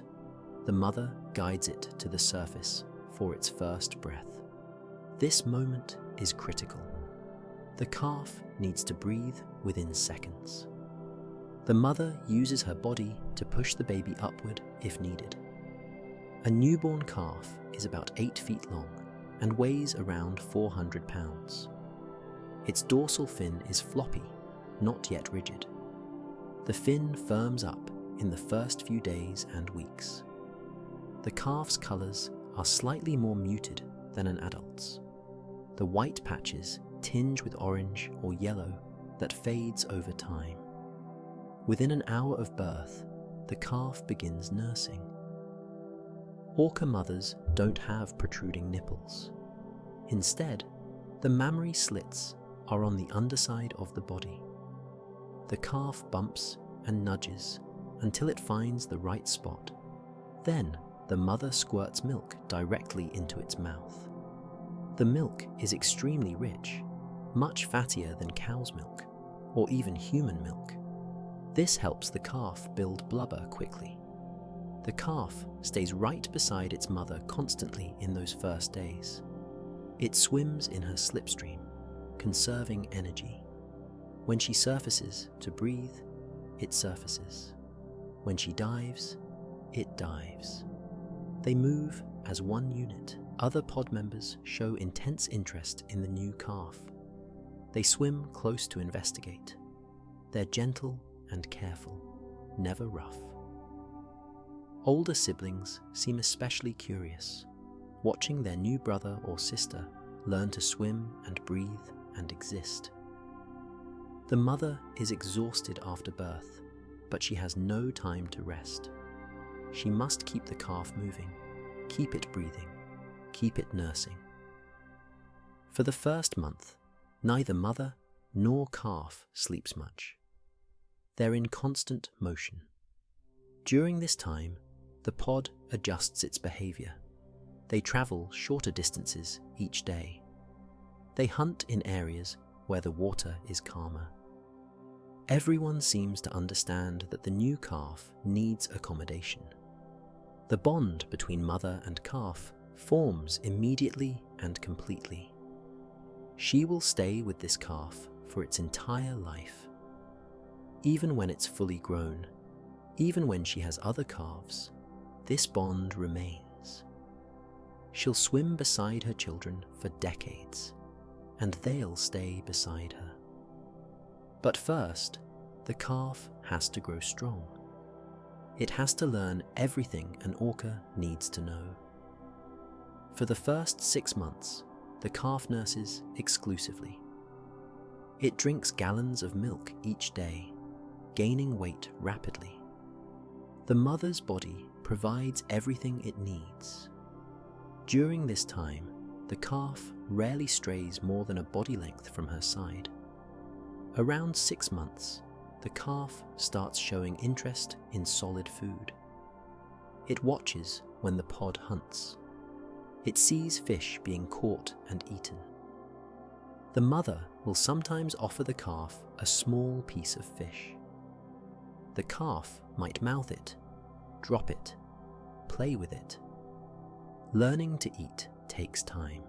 the mother guides it to the surface for its first breath. This moment is critical. The calf needs to breathe within seconds. The mother uses her body to push the baby upward if needed. A newborn calf is about 8 feet long and weighs around 400 pounds. Its dorsal fin is floppy, not yet rigid. The fin firms up in the first few days and weeks. The calf's colours are slightly more muted than an adult's. The white patches tinge with orange or yellow that fades over time. Within an hour of birth, the calf begins nursing. Orca mothers don't have protruding nipples. Instead, the mammary slits are on the underside of the body. The calf bumps and nudges until it finds the right spot. Then, the mother squirts milk directly into its mouth. The milk is extremely rich, much fattier than cow's milk, or even human milk. This helps the calf build blubber quickly. The calf stays right beside its mother constantly in those first days. It swims in her slipstream, conserving energy. When she surfaces to breathe, it surfaces. When she dives, it dives. They move as one unit. Other pod members show intense interest in the new calf. They swim close to investigate. They're gentle and careful, never rough. Older siblings seem especially curious, watching their new brother or sister learn to swim and breathe and exist. The mother is exhausted after birth, but she has no time to rest. She must keep the calf moving, keep it breathing, keep it nursing. For the first month, neither mother nor calf sleeps much. They're in constant motion. During this time, the pod adjusts its behavior. They travel shorter distances each day. They hunt in areas where the water is calmer. Everyone seems to understand that the new calf needs accommodation. The bond between mother and calf forms immediately and completely. She will stay with this calf for its entire life. Even when it's fully grown, even when she has other calves, this bond remains. She'll swim beside her children for decades, and they'll stay beside her. But first, the calf has to grow strong. It has to learn everything an orca needs to know. For the first 6 months, the calf nurses exclusively. It drinks gallons of milk each day, gaining weight rapidly. The mother's body provides everything it needs. During this time, the calf rarely strays more than a body length from her side. Around 6 months, the calf starts showing interest in solid food. It watches when the pod hunts. It sees fish being caught and eaten. The mother will sometimes offer the calf a small piece of fish. The calf might mouth it, drop it, play with it. Learning to eat takes time.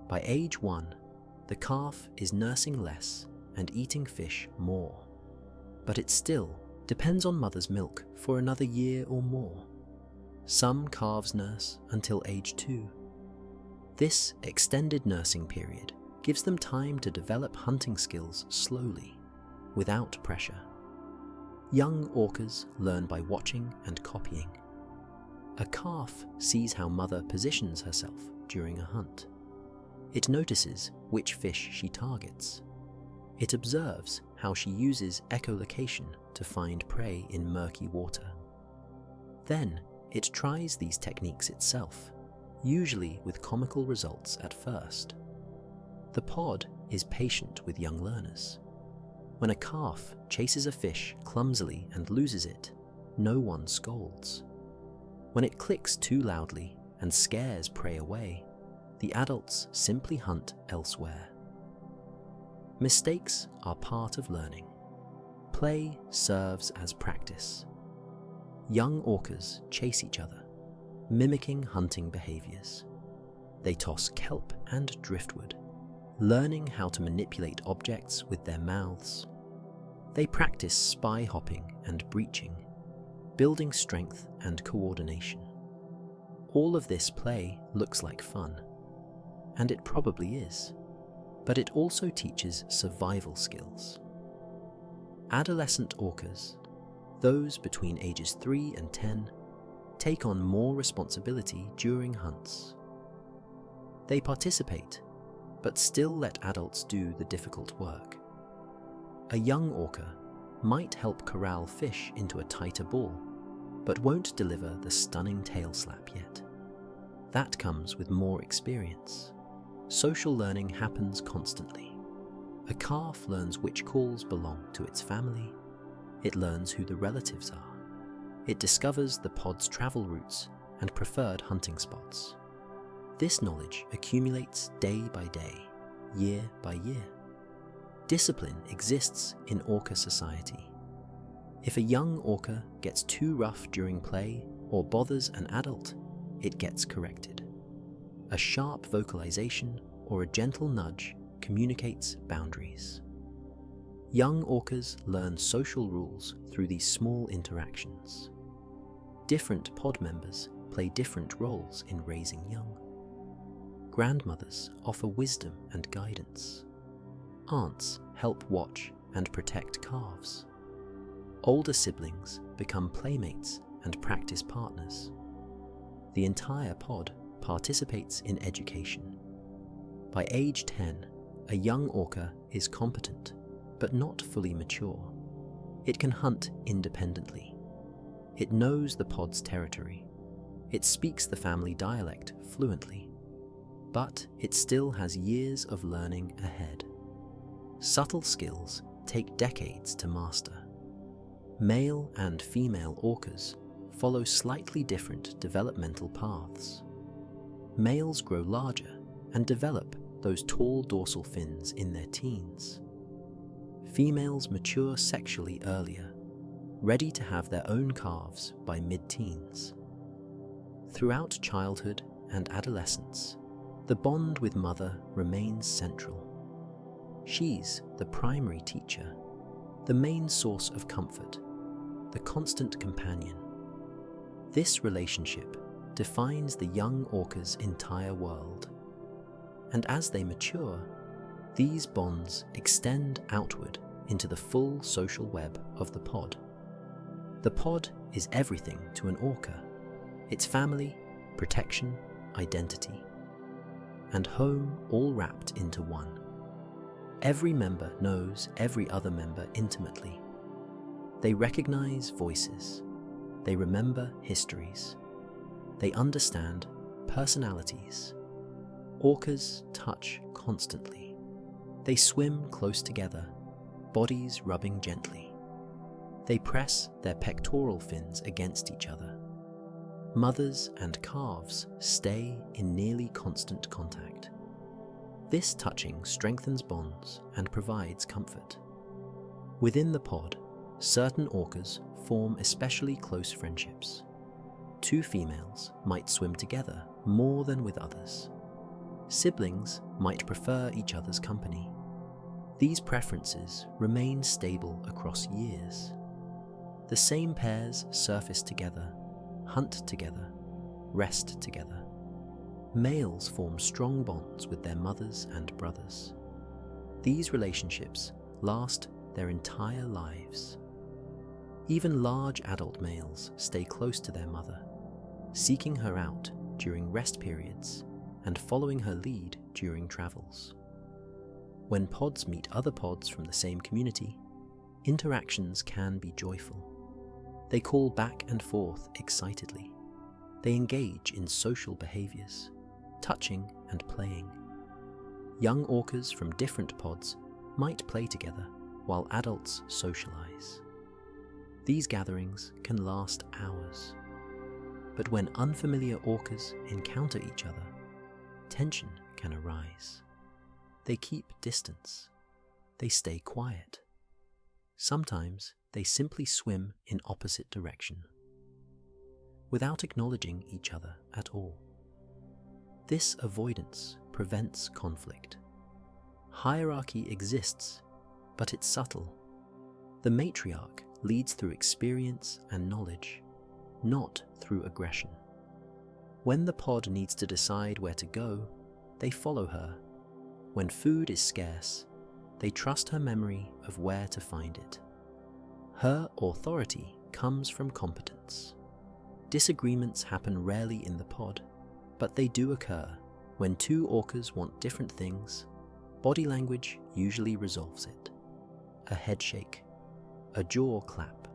By age 1, the calf is nursing less and eating fish more, but it still depends on mother's milk for another year or more. Some calves nurse until age 2. This extended nursing period gives them time to develop hunting skills slowly, without pressure. Young orcas learn by watching and copying. A calf sees how mother positions herself during a hunt. It notices which fish she targets. It observes how she uses echolocation to find prey in murky water. Then it tries these techniques itself, usually with comical results at first. The pod is patient with young learners. When a calf chases a fish clumsily and loses it, no one scolds. When it clicks too loudly and scares prey away, the adults simply hunt elsewhere. Mistakes are part of learning. Play serves as practice. Young orcas chase each other, mimicking hunting behaviors. They toss kelp and driftwood, learning how to manipulate objects with their mouths. They practice spy hopping and breaching, building strength and coordination. All of this play looks like fun, and it probably is, but it also teaches survival skills. Adolescent orcas, those between ages 3 and 10, take on more responsibility during hunts. They participate, but still let adults do the difficult work. A young orca might help corral fish into a tighter ball, but won't deliver the stunning tail slap yet. That comes with more experience. Social learning happens constantly. A calf learns which calls belong to its family. It learns who the relatives are. It discovers the pod's travel routes and preferred hunting spots. This knowledge accumulates day by day, year by year. Discipline exists in orca society. If a young orca gets too rough during play or bothers an adult, it gets corrected. A sharp vocalization or a gentle nudge communicates boundaries. Young orcas learn social rules through these small interactions. Different pod members play different roles in raising young. Grandmothers offer wisdom and guidance. Aunts help watch and protect calves. Older siblings become playmates and practice partners. The entire pod participates in education. By age 10, a young orca is competent, but not fully mature. It can hunt independently. It knows the pod's territory. It speaks the family dialect fluently. But it still has years of learning ahead. Subtle skills take decades to master. Male and female orcas follow slightly different developmental paths. Males grow larger and develop those tall dorsal fins in their teens. Females mature sexually earlier, ready to have their own calves by mid-teens. Throughout childhood and adolescence, the bond with mother remains central. She's the primary teacher, the main source of comfort, the constant companion. This relationship defines the young orca's entire world. And as they mature, these bonds extend outward into the full social web of the pod. The pod is everything to an orca: its family, protection, identity, and home all wrapped into one. Every member knows every other member intimately. They recognize voices. They remember histories. They understand personalities. Orcas touch constantly. They swim close together, bodies rubbing gently. They press their pectoral fins against each other. Mothers and calves stay in nearly constant contact. This touching strengthens bonds and provides comfort. Within the pod, certain orcas form especially close friendships. Two females might swim together more than with others. Siblings might prefer each other's company. These preferences remain stable across years. The same pairs surface together, hunt together, rest together. Males form strong bonds with their mothers and brothers. These relationships last their entire lives. Even large adult males stay close to their mother, seeking her out during rest periods and following her lead during travels. When pods meet other pods from the same community, interactions can be joyful. They call back and forth excitedly. They engage in social behaviors, touching and playing. Young orcas from different pods might play together while adults socialize. These gatherings can last hours. But when unfamiliar orcas encounter each other, tension can arise. They keep distance. They stay quiet. Sometimes they simply swim in opposite direction, without acknowledging each other at all. This avoidance prevents conflict. Hierarchy exists, but it's subtle. The matriarch leads through experience and knowledge, not through aggression. When the pod needs to decide where to go, they follow her. When food is scarce, they trust her memory of where to find it. Her authority comes from competence. Disagreements happen rarely in the pod, but they do occur. When two orcas want different things, body language usually resolves it. A head shake, a jaw clap,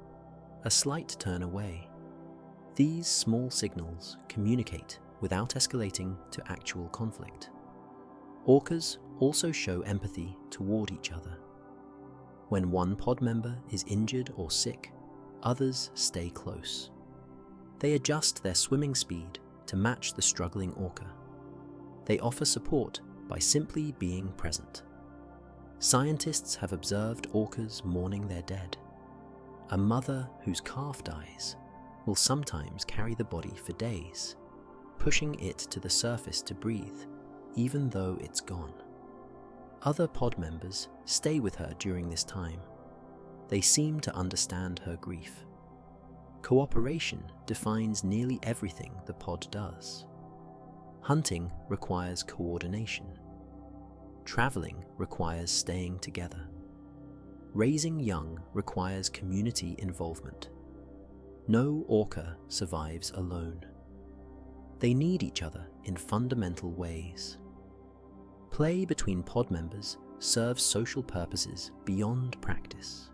a slight turn away. These small signals communicate without escalating to actual conflict. Orcas also show empathy toward each other. When one pod member is injured or sick, others stay close. They adjust their swimming speed to match the struggling orca. They offer support by simply being present. Scientists have observed orcas mourning their dead. A mother whose calf dies will sometimes carry the body for days, pushing it to the surface to breathe, even though it's gone. Other pod members stay with her during this time. They seem to understand her grief. Cooperation defines nearly everything the pod does. Hunting requires coordination. Traveling requires staying together. Raising young requires community involvement. No orca survives alone. They need each other in fundamental ways. Play between pod members serves social purposes beyond practice.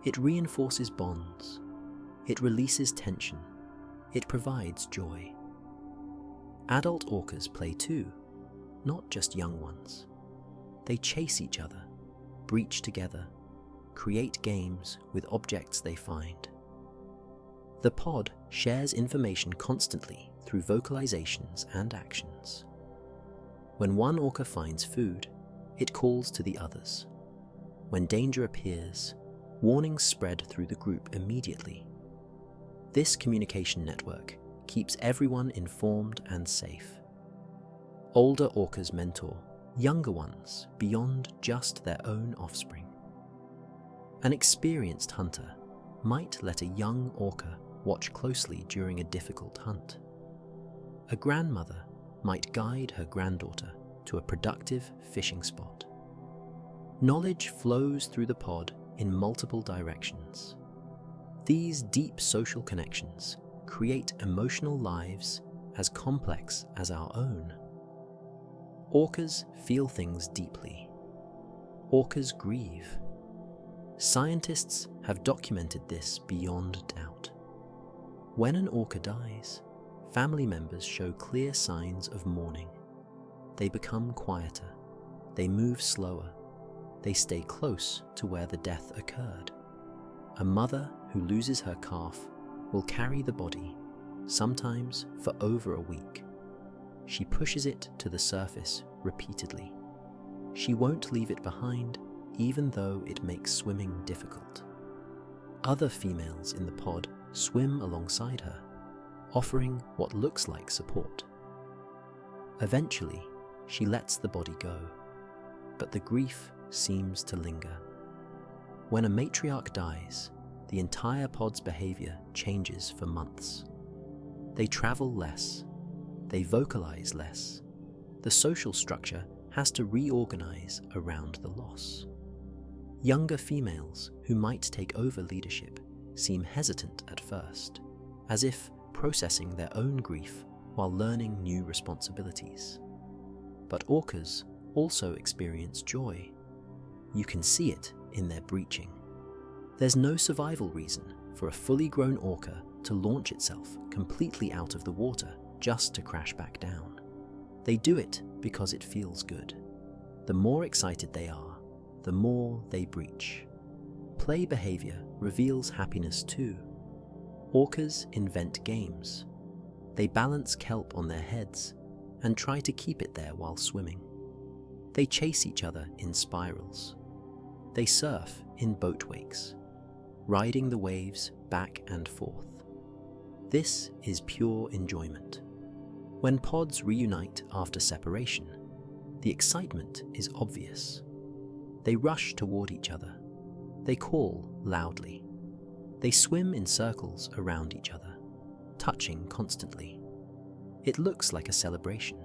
It reinforces bonds. It releases tension. It provides joy. Adult orcas play too, not just young ones. They chase each other, breach together, create games with objects they find. The pod shares information constantly through vocalizations and actions. When one orca finds food, it calls to the others. When danger appears, warnings spread through the group immediately. This communication network keeps everyone informed and safe. Older orcas mentor younger ones beyond just their own offspring. An experienced hunter might let a young orca watch closely during a difficult hunt. A grandmother might guide her granddaughter to a productive fishing spot. Knowledge flows through the pod in multiple directions. These deep social connections create emotional lives as complex as our own. Orcas feel things deeply. Orcas grieve. Scientists have documented this beyond doubt. When an orca dies, family members show clear signs of mourning. They become quieter. They move slower. They stay close to where the death occurred. A mother who loses her calf will carry the body, sometimes for over a week. She pushes it to the surface repeatedly. She won't leave it behind, even though it makes swimming difficult. Other females in the pod swim alongside her, offering what looks like support. Eventually, she lets the body go, but the grief seems to linger. When a matriarch dies, the entire pod's behavior changes for months. They travel less. They vocalize less. The social structure has to reorganize around the loss. Younger females who might take over leadership seem hesitant at first, as if processing their own grief while learning new responsibilities. But orcas also experience joy. You can see it in their breaching. There's no survival reason for a fully grown orca to launch itself completely out of the water just to crash back down. They do it because it feels good. The more excited they are, the more they breach. Play behavior reveals happiness too. Orcas invent games. They balance kelp on their heads and try to keep it there while swimming. They chase each other in spirals. They surf in boat wakes, riding the waves back and forth. This is pure enjoyment. When pods reunite after separation, the excitement is obvious. They rush toward each other. They call loudly. They swim in circles around each other, touching constantly. It looks like a celebration,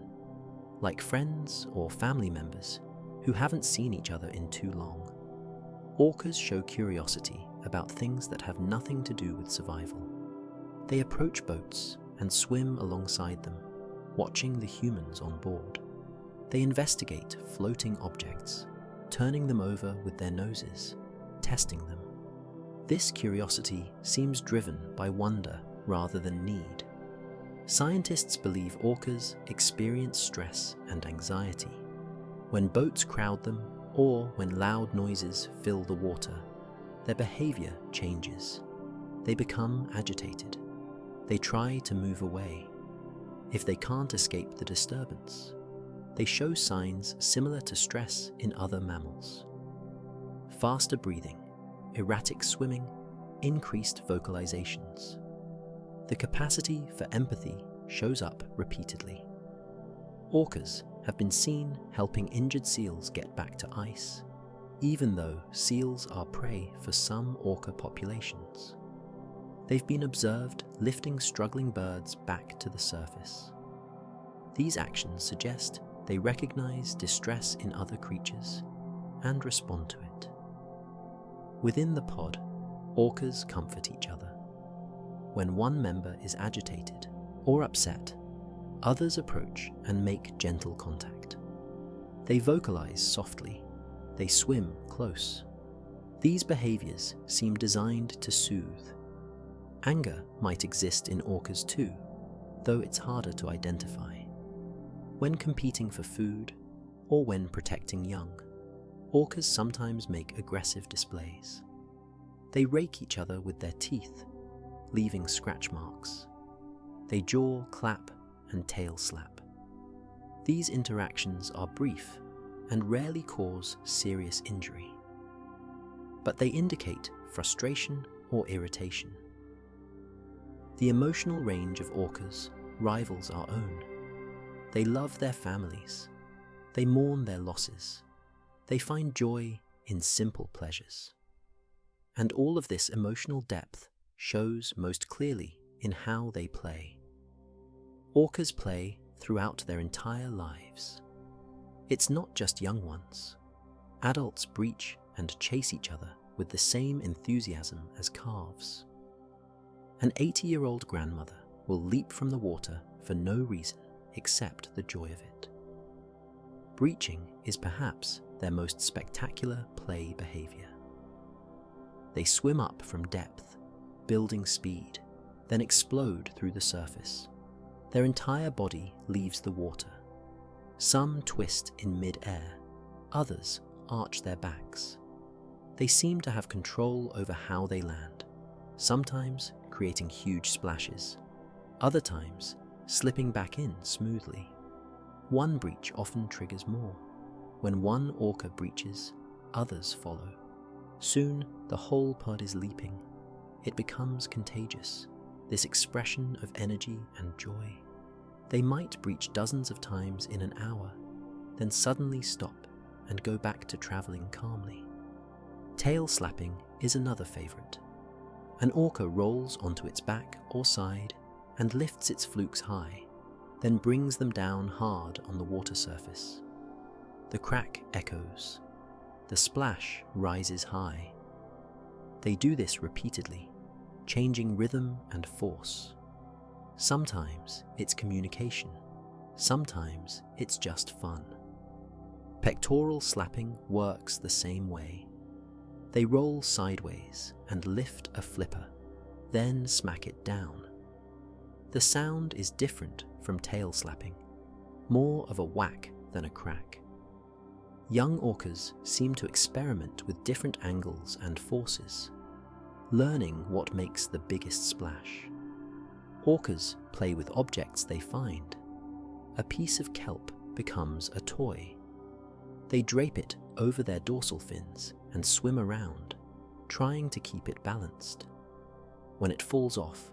like friends or family members who haven't seen each other in too long. Orcas show curiosity about things that have nothing to do with survival. They approach boats and swim alongside them, watching the humans on board. They investigate floating objects, turning them over with their noses, testing them. This curiosity seems driven by wonder rather than need. Scientists believe orcas experience stress and anxiety. When boats crowd them or when loud noises fill the water, their behavior changes. They become agitated. They try to move away. If they can't escape the disturbance, they show signs similar to stress in other mammals. Faster breathing, erratic swimming, increased vocalizations. The capacity for empathy shows up repeatedly. Orcas have been seen helping injured seals get back to ice, even though seals are prey for some orca populations. They've been observed lifting struggling birds back to the surface. These actions suggest they recognize distress in other creatures and respond to it. Within the pod, orcas comfort each other. When one member is agitated or upset, others approach and make gentle contact. They vocalize softly. They swim close. These behaviors seem designed to soothe. Anger might exist in orcas too, though it's harder to identify. When competing for food or when protecting young, orcas sometimes make aggressive displays. They rake each other with their teeth, leaving scratch marks. They jaw, clap, and tail slap. These interactions are brief and rarely cause serious injury, but they indicate frustration or irritation. The emotional range of orcas rivals our own. They love their families. They mourn their losses. They find joy in simple pleasures. And all of this emotional depth shows most clearly in how they play. Orcas play throughout their entire lives. It's not just young ones. Adults breach and chase each other with the same enthusiasm as calves. An 80-year-old grandmother will leap from the water for no reason except the joy of it. Breaching is perhaps their most spectacular play behavior. They swim up from depth, building speed, then explode through the surface. Their entire body leaves the water. Some twist in mid-air, others arch their backs. They seem to have control over how they land, sometimes creating huge splashes, other times slipping back in smoothly. One breach often triggers more. When one orca breaches, others follow. Soon, the whole pod is leaping. It becomes contagious, this expression of energy and joy. They might breach dozens of times in an hour, then suddenly stop and go back to traveling calmly. Tail slapping is another favorite. An orca rolls onto its back or side and lifts its flukes high, then brings them down hard on the water surface. The crack echoes. The splash rises high. They do this repeatedly, changing rhythm and force. Sometimes it's communication, sometimes it's just fun. Pectoral slapping works the same way. They roll sideways and lift a flipper, then smack it down. The sound is different from tail slapping, more of a whack than a crack. Young orcas seem to experiment with different angles and forces, learning what makes the biggest splash. Orcas play with objects they find. A piece of kelp becomes a toy. They drape it over their dorsal fins and swim around, trying to keep it balanced. When it falls off,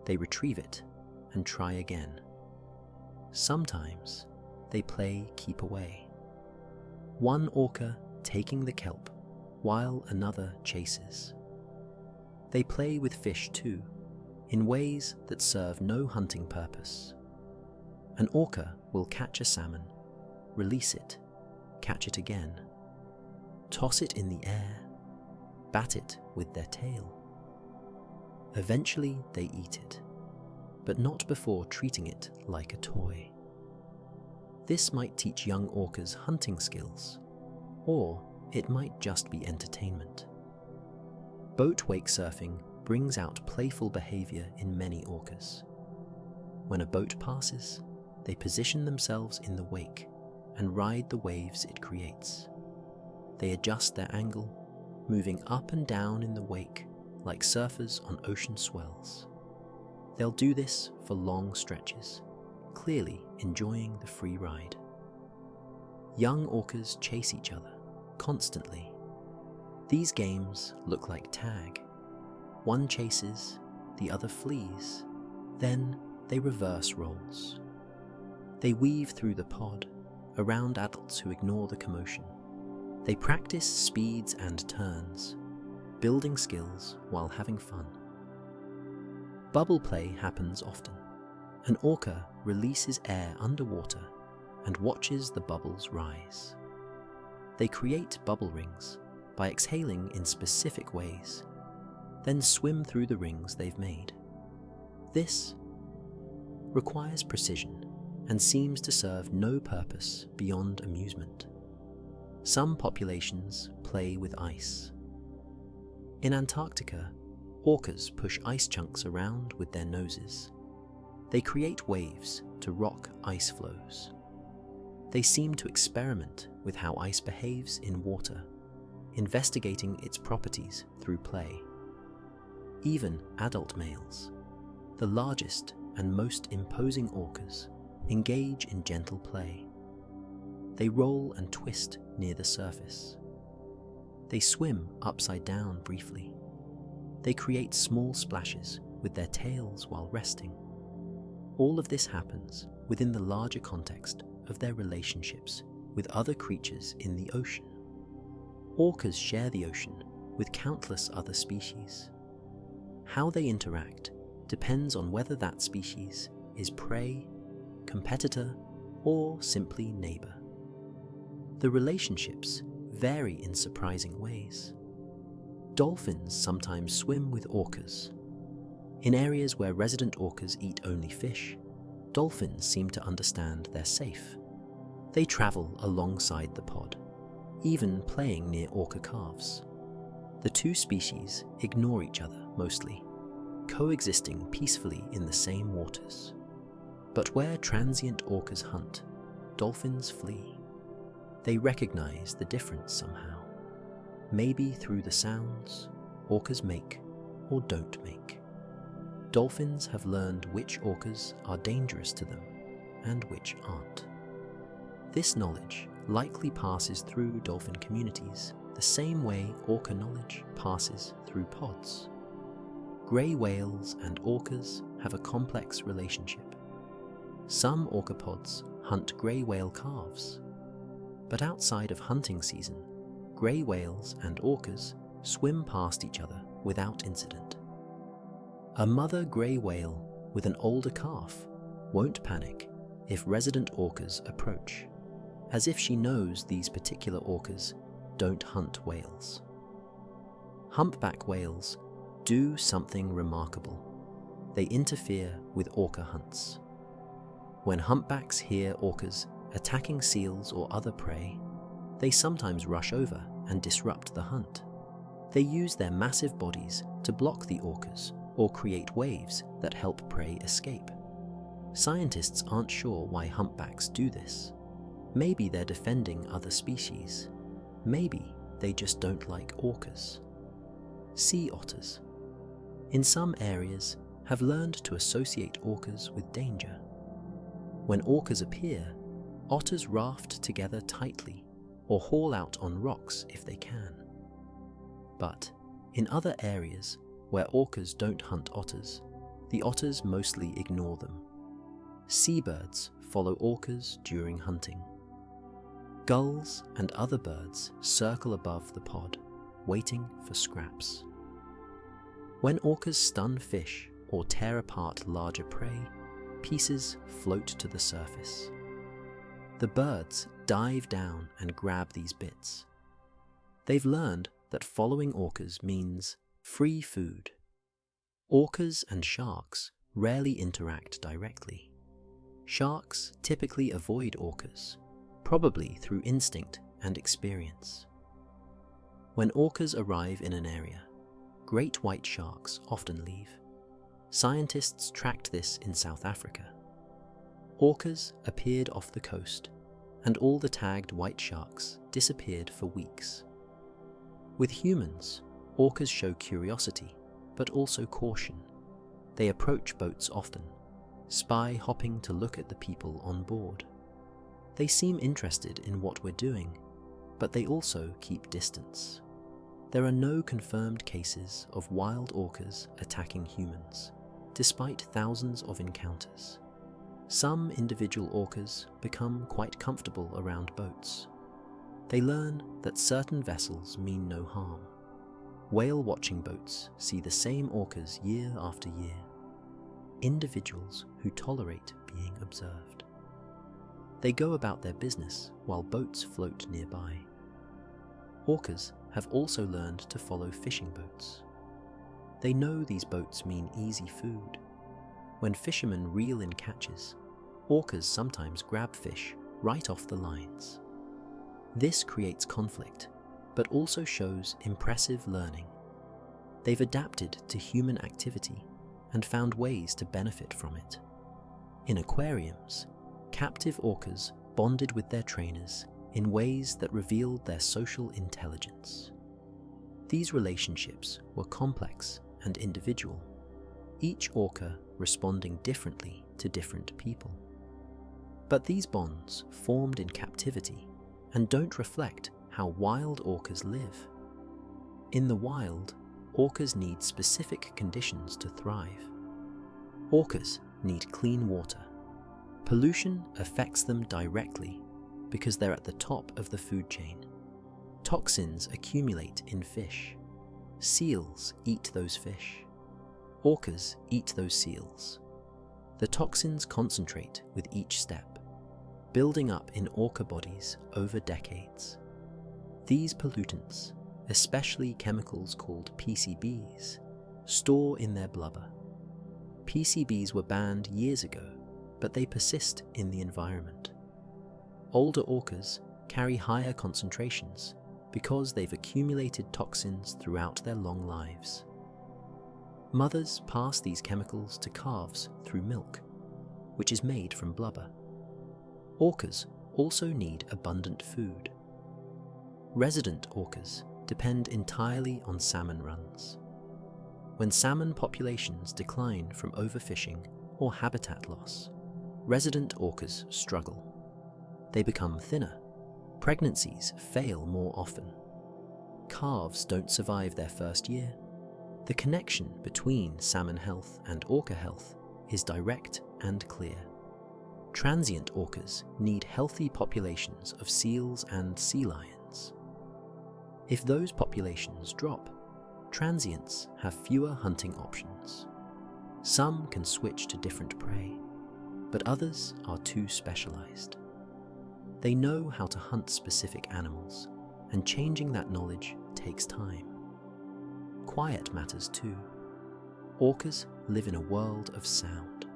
they retrieve it and try again. Sometimes they play keep away. One orca taking the kelp while another chases. They play with fish too, in ways that serve no hunting purpose. An orca will catch a salmon, release it, catch it again, toss it in the air, bat it with their tail. Eventually they eat it, but not before treating it like a toy. This might teach young orcas hunting skills, or it might just be entertainment. Boat wake surfing brings out playful behavior in many orcas. When a boat passes, they position themselves in the wake and ride the waves it creates. They adjust their angle, moving up and down in the wake like surfers on ocean swells. They'll do this for long stretches, clearly enjoying the free ride. Young orcas chase each other constantly. These games look like tag. One chases, the other flees, then they reverse roles. They weave through the pod, around adults who ignore the commotion. They practice speeds and turns, building skills while having fun. Bubble play happens often. An orca releases air underwater and watches the bubbles rise. They create bubble rings by exhaling in specific ways, then swim through the rings they've made. This requires precision and seems to serve no purpose beyond amusement. Some populations play with ice. In Antarctica, orcas push ice chunks around with their noses. They create waves to rock ice flows. They seem to experiment with how ice behaves in water, investigating its properties through play. Even adult males, the largest and most imposing orcas, engage in gentle play. They roll and twist near the surface. They swim upside down briefly. They create small splashes with their tails while resting. All of this happens within the larger context of their relationships with other creatures in the ocean. Orcas share the ocean with countless other species. How they interact depends on whether that species is prey, competitor, or simply neighbor. the relationships vary in surprising ways. Dolphins sometimes swim with orcas. In areas where resident orcas eat only fish, dolphins seem to understand they're safe. They travel alongside the pod, even playing near orca calves. The two species ignore each other mostly, coexisting peacefully in the same waters. But where transient orcas hunt, dolphins flee. They recognize the difference somehow, maybe through the sounds orcas make or don't make. Dolphins have learned which orcas are dangerous to them and which aren't. This knowledge likely passes through dolphin communities the same way orca knowledge passes through pods. Grey whales and orcas have a complex relationship. Some orca pods hunt grey whale calves, but outside of hunting season, grey whales and orcas swim past each other without incident. A mother grey whale with an older calf won't panic if resident orcas approach, as if she knows these particular orcas don't hunt whales. Humpback whales do something remarkable. They interfere with orca hunts. When humpbacks hear orcas attacking seals or other prey, they sometimes rush over and disrupt the hunt. They use their massive bodies to block the orcas or create waves that help prey escape. Scientists aren't sure why humpbacks do this. Maybe they're defending other species. Maybe they just don't like orcas. Sea otters, in some areas, have learned to associate orcas with danger. When orcas appear, otters raft together tightly or haul out on rocks if they can. But in other areas where orcas don't hunt otters, the otters mostly ignore them. Seabirds follow orcas during hunting. Gulls and other birds circle above the pod, waiting for scraps. When orcas stun fish or tear apart larger prey, pieces float to the surface. The birds dive down and grab these bits. They've learned that following orcas means free food. Orcas and sharks rarely interact directly. Sharks typically avoid orcas, probably through instinct and experience. When orcas arrive in an area, great white sharks often leave. Scientists tracked this in South Africa. Orcas appeared off the coast, and all the tagged white sharks disappeared for weeks. With humans, orcas show curiosity, but also caution. They approach boats often, spy hopping to look at the people on board. They seem interested in what we're doing, but they also keep distance. There are no confirmed cases of wild orcas attacking humans, despite thousands of encounters. Some individual orcas become quite comfortable around boats. They learn that certain vessels mean no harm. Whale-watching boats see the same orcas year after year. Individuals who tolerate being observed. They go about their business while boats float nearby. Orcas have also learned to follow fishing boats. They know these boats mean easy food. When fishermen reel in catches, orcas sometimes grab fish right off the lines. This creates conflict, but also shows impressive learning. They've adapted to human activity and found ways to benefit from it. In aquariums, captive orcas bonded with their trainers in ways that revealed their social intelligence. These relationships were complex and individual, each orca responding differently to different people. But these bonds formed in captivity and don't reflect how wild orcas live. In the wild, orcas need specific conditions to thrive. Orcas need clean water. Pollution affects them directly because they're at the top of the food chain. Toxins accumulate in fish. Seals eat those fish. Orcas eat those seals. The toxins concentrate with each step. building up in orca bodies over decades. These pollutants, especially chemicals called PCBs, store in their blubber. PCBs were banned years ago, but they persist in the environment. Older orcas carry higher concentrations because they've accumulated toxins throughout their long lives. Mothers pass these chemicals to calves through milk, which is made from blubber. Orcas also need abundant food. Resident orcas depend entirely on salmon runs. When salmon populations decline from overfishing or habitat loss, resident orcas struggle. They become thinner. Pregnancies fail more often. Calves don't survive their first year. The connection between salmon health and orca health is direct and clear. Transient orcas need healthy populations of seals and sea lions. If those populations drop, transients have fewer hunting options. Some can switch to different prey, but others are too specialized. They know how to hunt specific animals, and changing that knowledge takes time. Quiet matters too. Orcas live in a world of sound.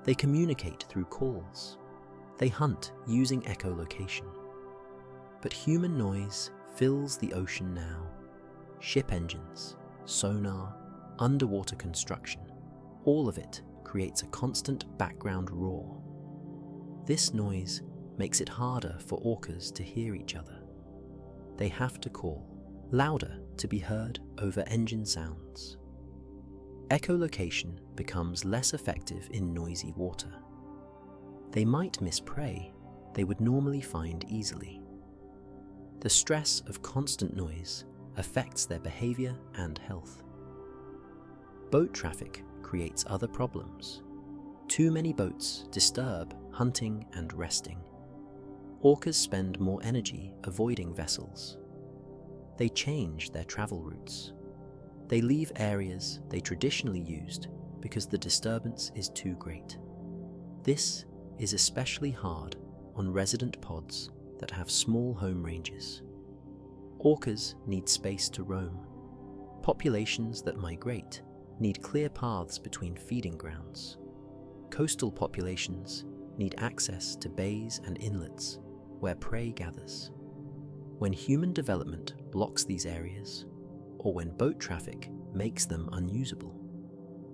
They communicate through calls. They hunt using echolocation. But human noise fills the ocean now. Ship engines, sonar, underwater construction, all of it creates a constant background roar. This noise makes it harder for orcas to hear each other. They have to call, louder to be heard over engine sounds. Echolocation becomes less effective in noisy water. They might miss prey they would normally find easily. The stress of constant noise affects their behavior and health. Boat traffic creates other problems. Too many boats disturb hunting and resting. Orcas spend more energy avoiding vessels. They change their travel routes. They leave areas they traditionally used because the disturbance is too great. This is especially hard on resident pods that have small home ranges. Orcas need space to roam. Populations that migrate need clear paths between feeding grounds. Coastal populations need access to bays and inlets where prey gathers. When human development blocks these areas, or when boat traffic makes them unusable,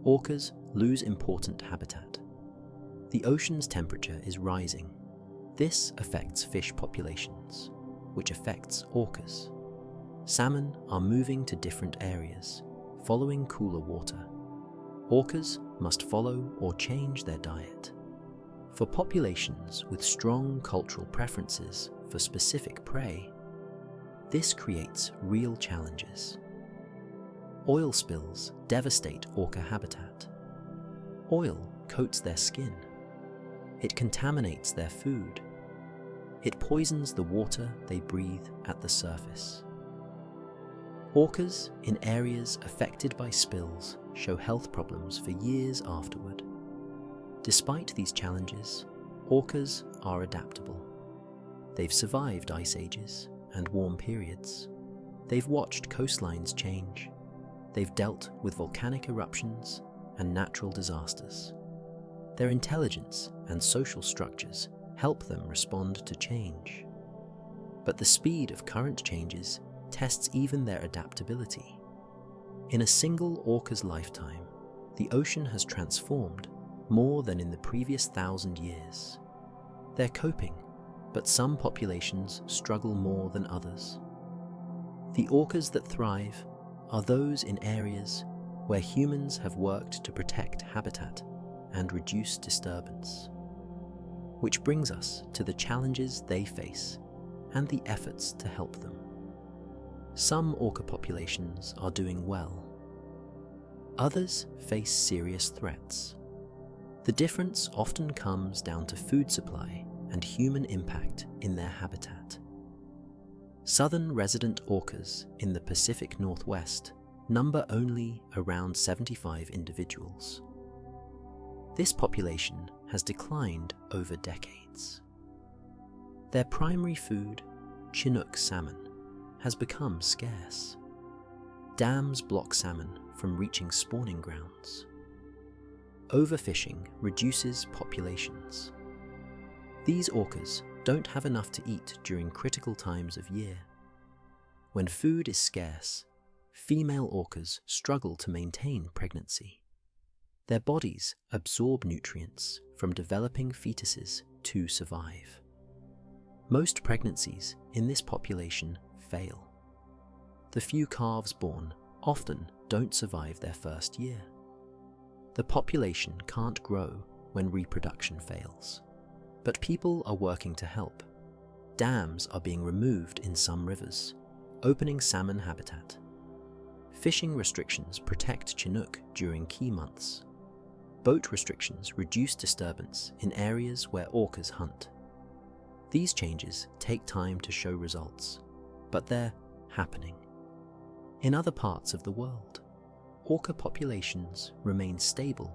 orcas lose important habitat. The ocean's temperature is rising. This affects fish populations, which affects orcas. Salmon are moving to different areas, following cooler water. Orcas must follow or change their diet. For populations with strong cultural preferences for specific prey, this creates real challenges. Oil spills devastate orca habitat. Oil coats their skin. It contaminates their food. It poisons the water they breathe at the surface. Orcas in areas affected by spills show health problems for years afterward. Despite these challenges, orcas are adaptable. They've survived ice ages and warm periods. They've watched coastlines change. They've dealt with volcanic eruptions and natural disasters. Their intelligence and social structures help them respond to change. But the speed of current changes tests even their adaptability. In a single orca's lifetime, the ocean has transformed more than in the previous 1,000 years. They're coping, but some populations struggle more than others. The orcas that thrive are those in areas where humans have worked to protect habitat and reduce disturbance. Which brings us to the challenges they face and the efforts to help them. Some orca populations are doing well. Others face serious threats. The difference often comes down to food supply and human impact in their habitat. Southern resident orcas in the Pacific Northwest number only around 75 individuals. This population has declined over decades. Their primary food, Chinook salmon, has become scarce. Dams block salmon from reaching spawning grounds. Overfishing reduces populations. These orcas don't have enough to eat during critical times of year. When food is scarce, female orcas struggle to maintain pregnancy. Their bodies absorb nutrients from developing fetuses to survive. Most pregnancies in this population fail. The few calves born often don't survive their first year. The population can't grow when reproduction fails. But people are working to help. Dams are being removed in some rivers, opening salmon habitat. Fishing restrictions protect Chinook during key months. Boat restrictions reduce disturbance in areas where orcas hunt. These changes take time to show results, but they're happening. In other parts of the world, orca populations remain stable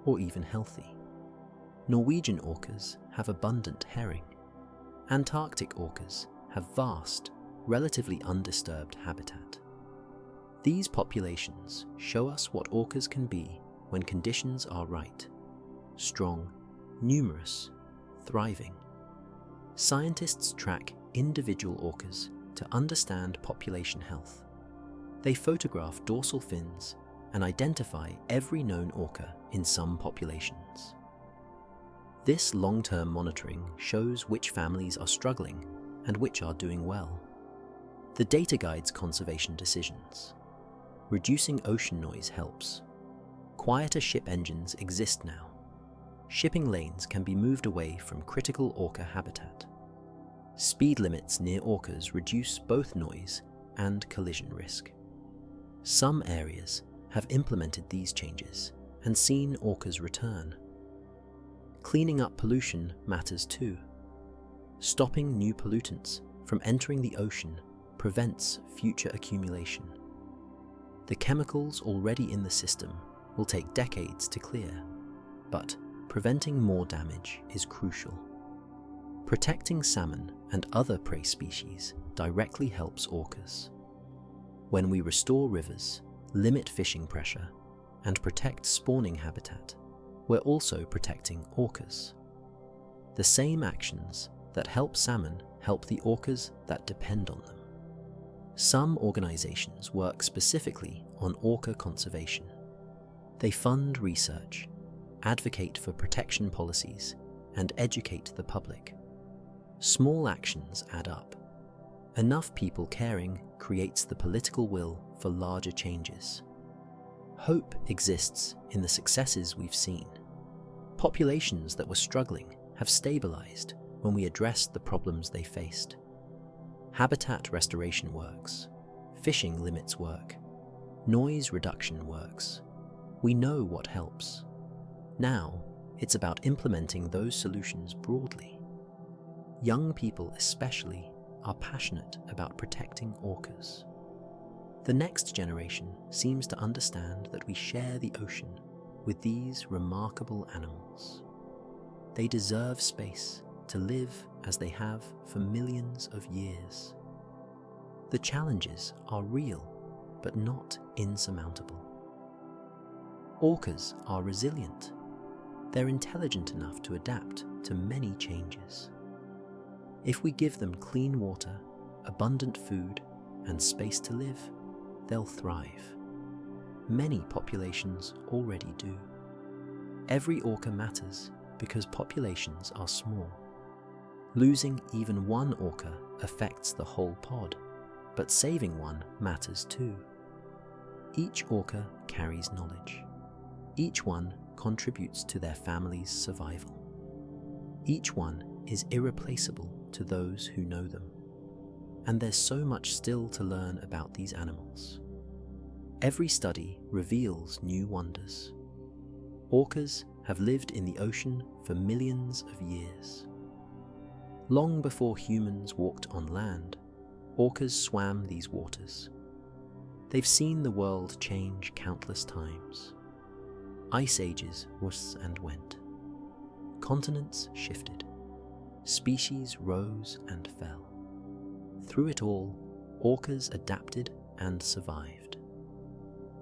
or even healthy. Norwegian orcas have abundant herring. Antarctic orcas have vast, relatively undisturbed habitat. These populations show us what orcas can be when conditions are right: strong, numerous, thriving. Scientists track individual orcas to understand population health. They photograph dorsal fins and identify every known orca in some populations. This long-term monitoring shows which families are struggling and which are doing well. The data guides conservation decisions. Reducing ocean noise helps. Quieter ship engines exist now. Shipping lanes can be moved away from critical orca habitat. Speed limits near orcas reduce both noise and collision risk. Some areas have implemented these changes and seen orcas return. Cleaning up pollution matters too. Stopping new pollutants from entering the ocean prevents future accumulation. The chemicals already in the system will take decades to clear, but preventing more damage is crucial. Protecting salmon and other prey species directly helps orcas. When we restore rivers, limit fishing pressure, and protect spawning habitat, we're also protecting orcas. The same actions that help salmon help the orcas that depend on them. Some organizations work specifically on orca conservation. They fund research, advocate for protection policies, and educate the public. Small actions add up. Enough people caring creates the political will for larger changes. Hope exists in the successes we've seen. Populations that were struggling have stabilized when we addressed the problems they faced. Habitat restoration works. Fishing limits work. Noise reduction works. We know what helps. Now, it's about implementing those solutions broadly. Young people especially are passionate about protecting orcas. The next generation seems to understand that we share the ocean with these remarkable animals. They deserve space to live as they have for millions of years. The challenges are real, but not insurmountable. Orcas are resilient. They're intelligent enough to adapt to many changes. If we give them clean water, abundant food, and space to live, they'll thrive. Many populations already do. Every orca matters because populations are small. Losing even one orca affects the whole pod, but saving one matters too. Each orca carries knowledge. Each one contributes to their family's survival. Each one is irreplaceable to those who know them. And there's so much still to learn about these animals. Every study reveals new wonders. Orcas have lived in the ocean for millions of years. Long before humans walked on land, orcas swam these waters. They've seen the world change countless times. Ice ages was and went. Continents shifted. species rose and fell. Through it all, orcas adapted and survived.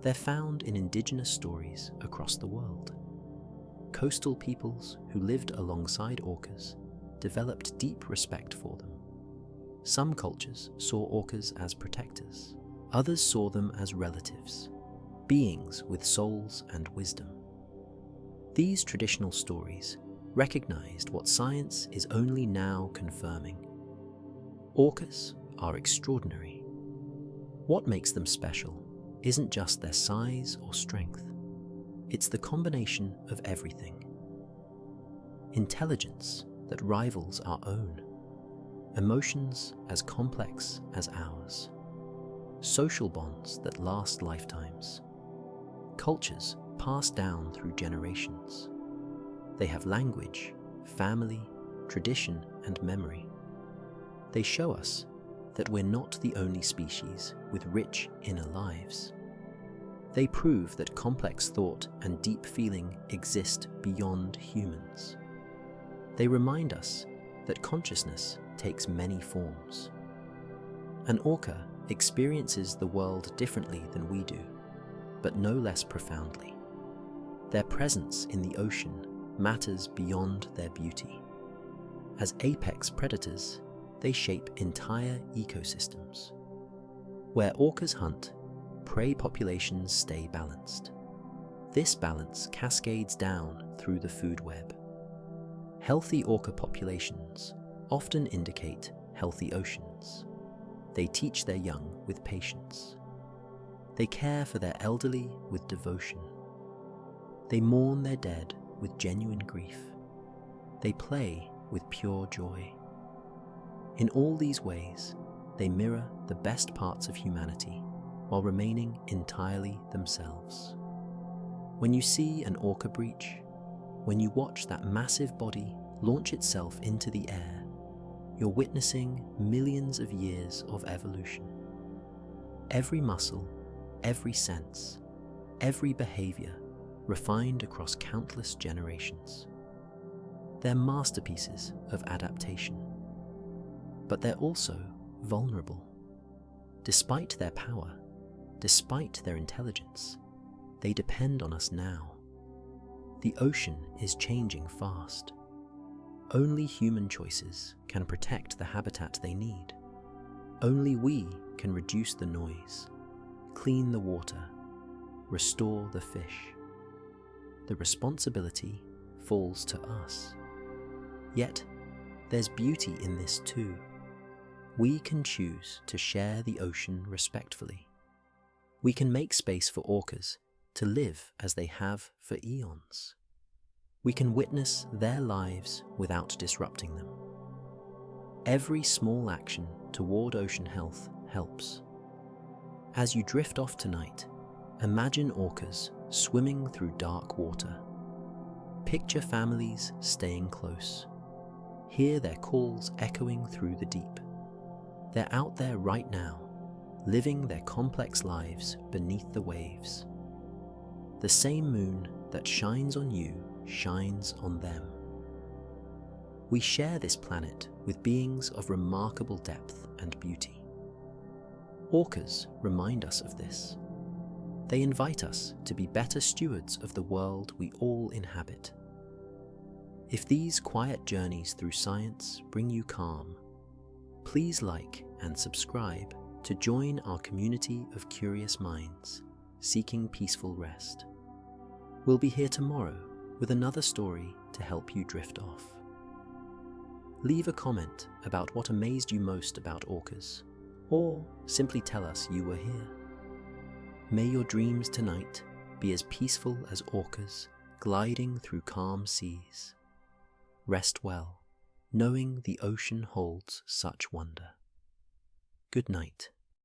They're found in indigenous stories across the world. Coastal peoples who lived alongside orcas developed deep respect for them. Some cultures saw orcas as protectors. Others saw them as relatives, beings with souls and wisdom. These traditional stories recognized what science is only now confirming. Orcas are extraordinary. What makes them special isn't just their size or strength. It's the combination of everything. Intelligence that rivals our own. Emotions as complex as ours. Social bonds that last lifetimes. Cultures passed down through generations. They have language, family, tradition, and memory. They show us that we're not the only species with rich inner lives. They prove that complex thought and deep feeling exist beyond humans. They remind us that consciousness takes many forms. An orca experiences the world differently than we do, but no less profoundly. Their presence in the ocean matters beyond their beauty. As apex predators, they shape entire ecosystems. Where orcas hunt, prey populations stay balanced. This balance cascades down through the food web. Healthy orca populations often indicate healthy oceans. They teach their young with patience. They care for their elderly with devotion. They mourn their dead with genuine grief. They play with pure joy. In all these ways, they mirror the best parts of humanity while remaining entirely themselves. When you see an orca breach, when you watch that massive body launch itself into the air, you're witnessing millions of years of evolution. Every muscle, every sense, every behavior refined across countless generations. They're masterpieces of adaptation. But they're also vulnerable. Despite their power, despite their intelligence, they depend on us now. The ocean is changing fast. Only human choices can protect the habitat they need. Only we can reduce the noise, clean the water, restore the fish. The responsibility falls to us. Yet, there's beauty in this too. We can choose to share the ocean respectfully. We can make space for orcas to live as they have for eons. We can witness their lives without disrupting them. Every small action toward ocean health helps. As you drift off tonight, imagine orcas swimming through dark water. Picture families staying close. Hear their calls echoing through the deep. They're out there right now, living their complex lives beneath the waves. The same moon that shines on you shines on them. We share this planet with beings of remarkable depth and beauty. Orcas remind us of this. They invite us to be better stewards of the world we all inhabit. If these quiet journeys through science bring you calm, please like and subscribe to join our community of curious minds seeking peaceful rest. We'll be here tomorrow with another story to help you drift off. Leave a comment about what amazed you most about orcas, or simply tell us you were here. May your dreams tonight be as peaceful as orcas gliding through calm seas. Rest well, knowing the ocean holds such wonder. Good night.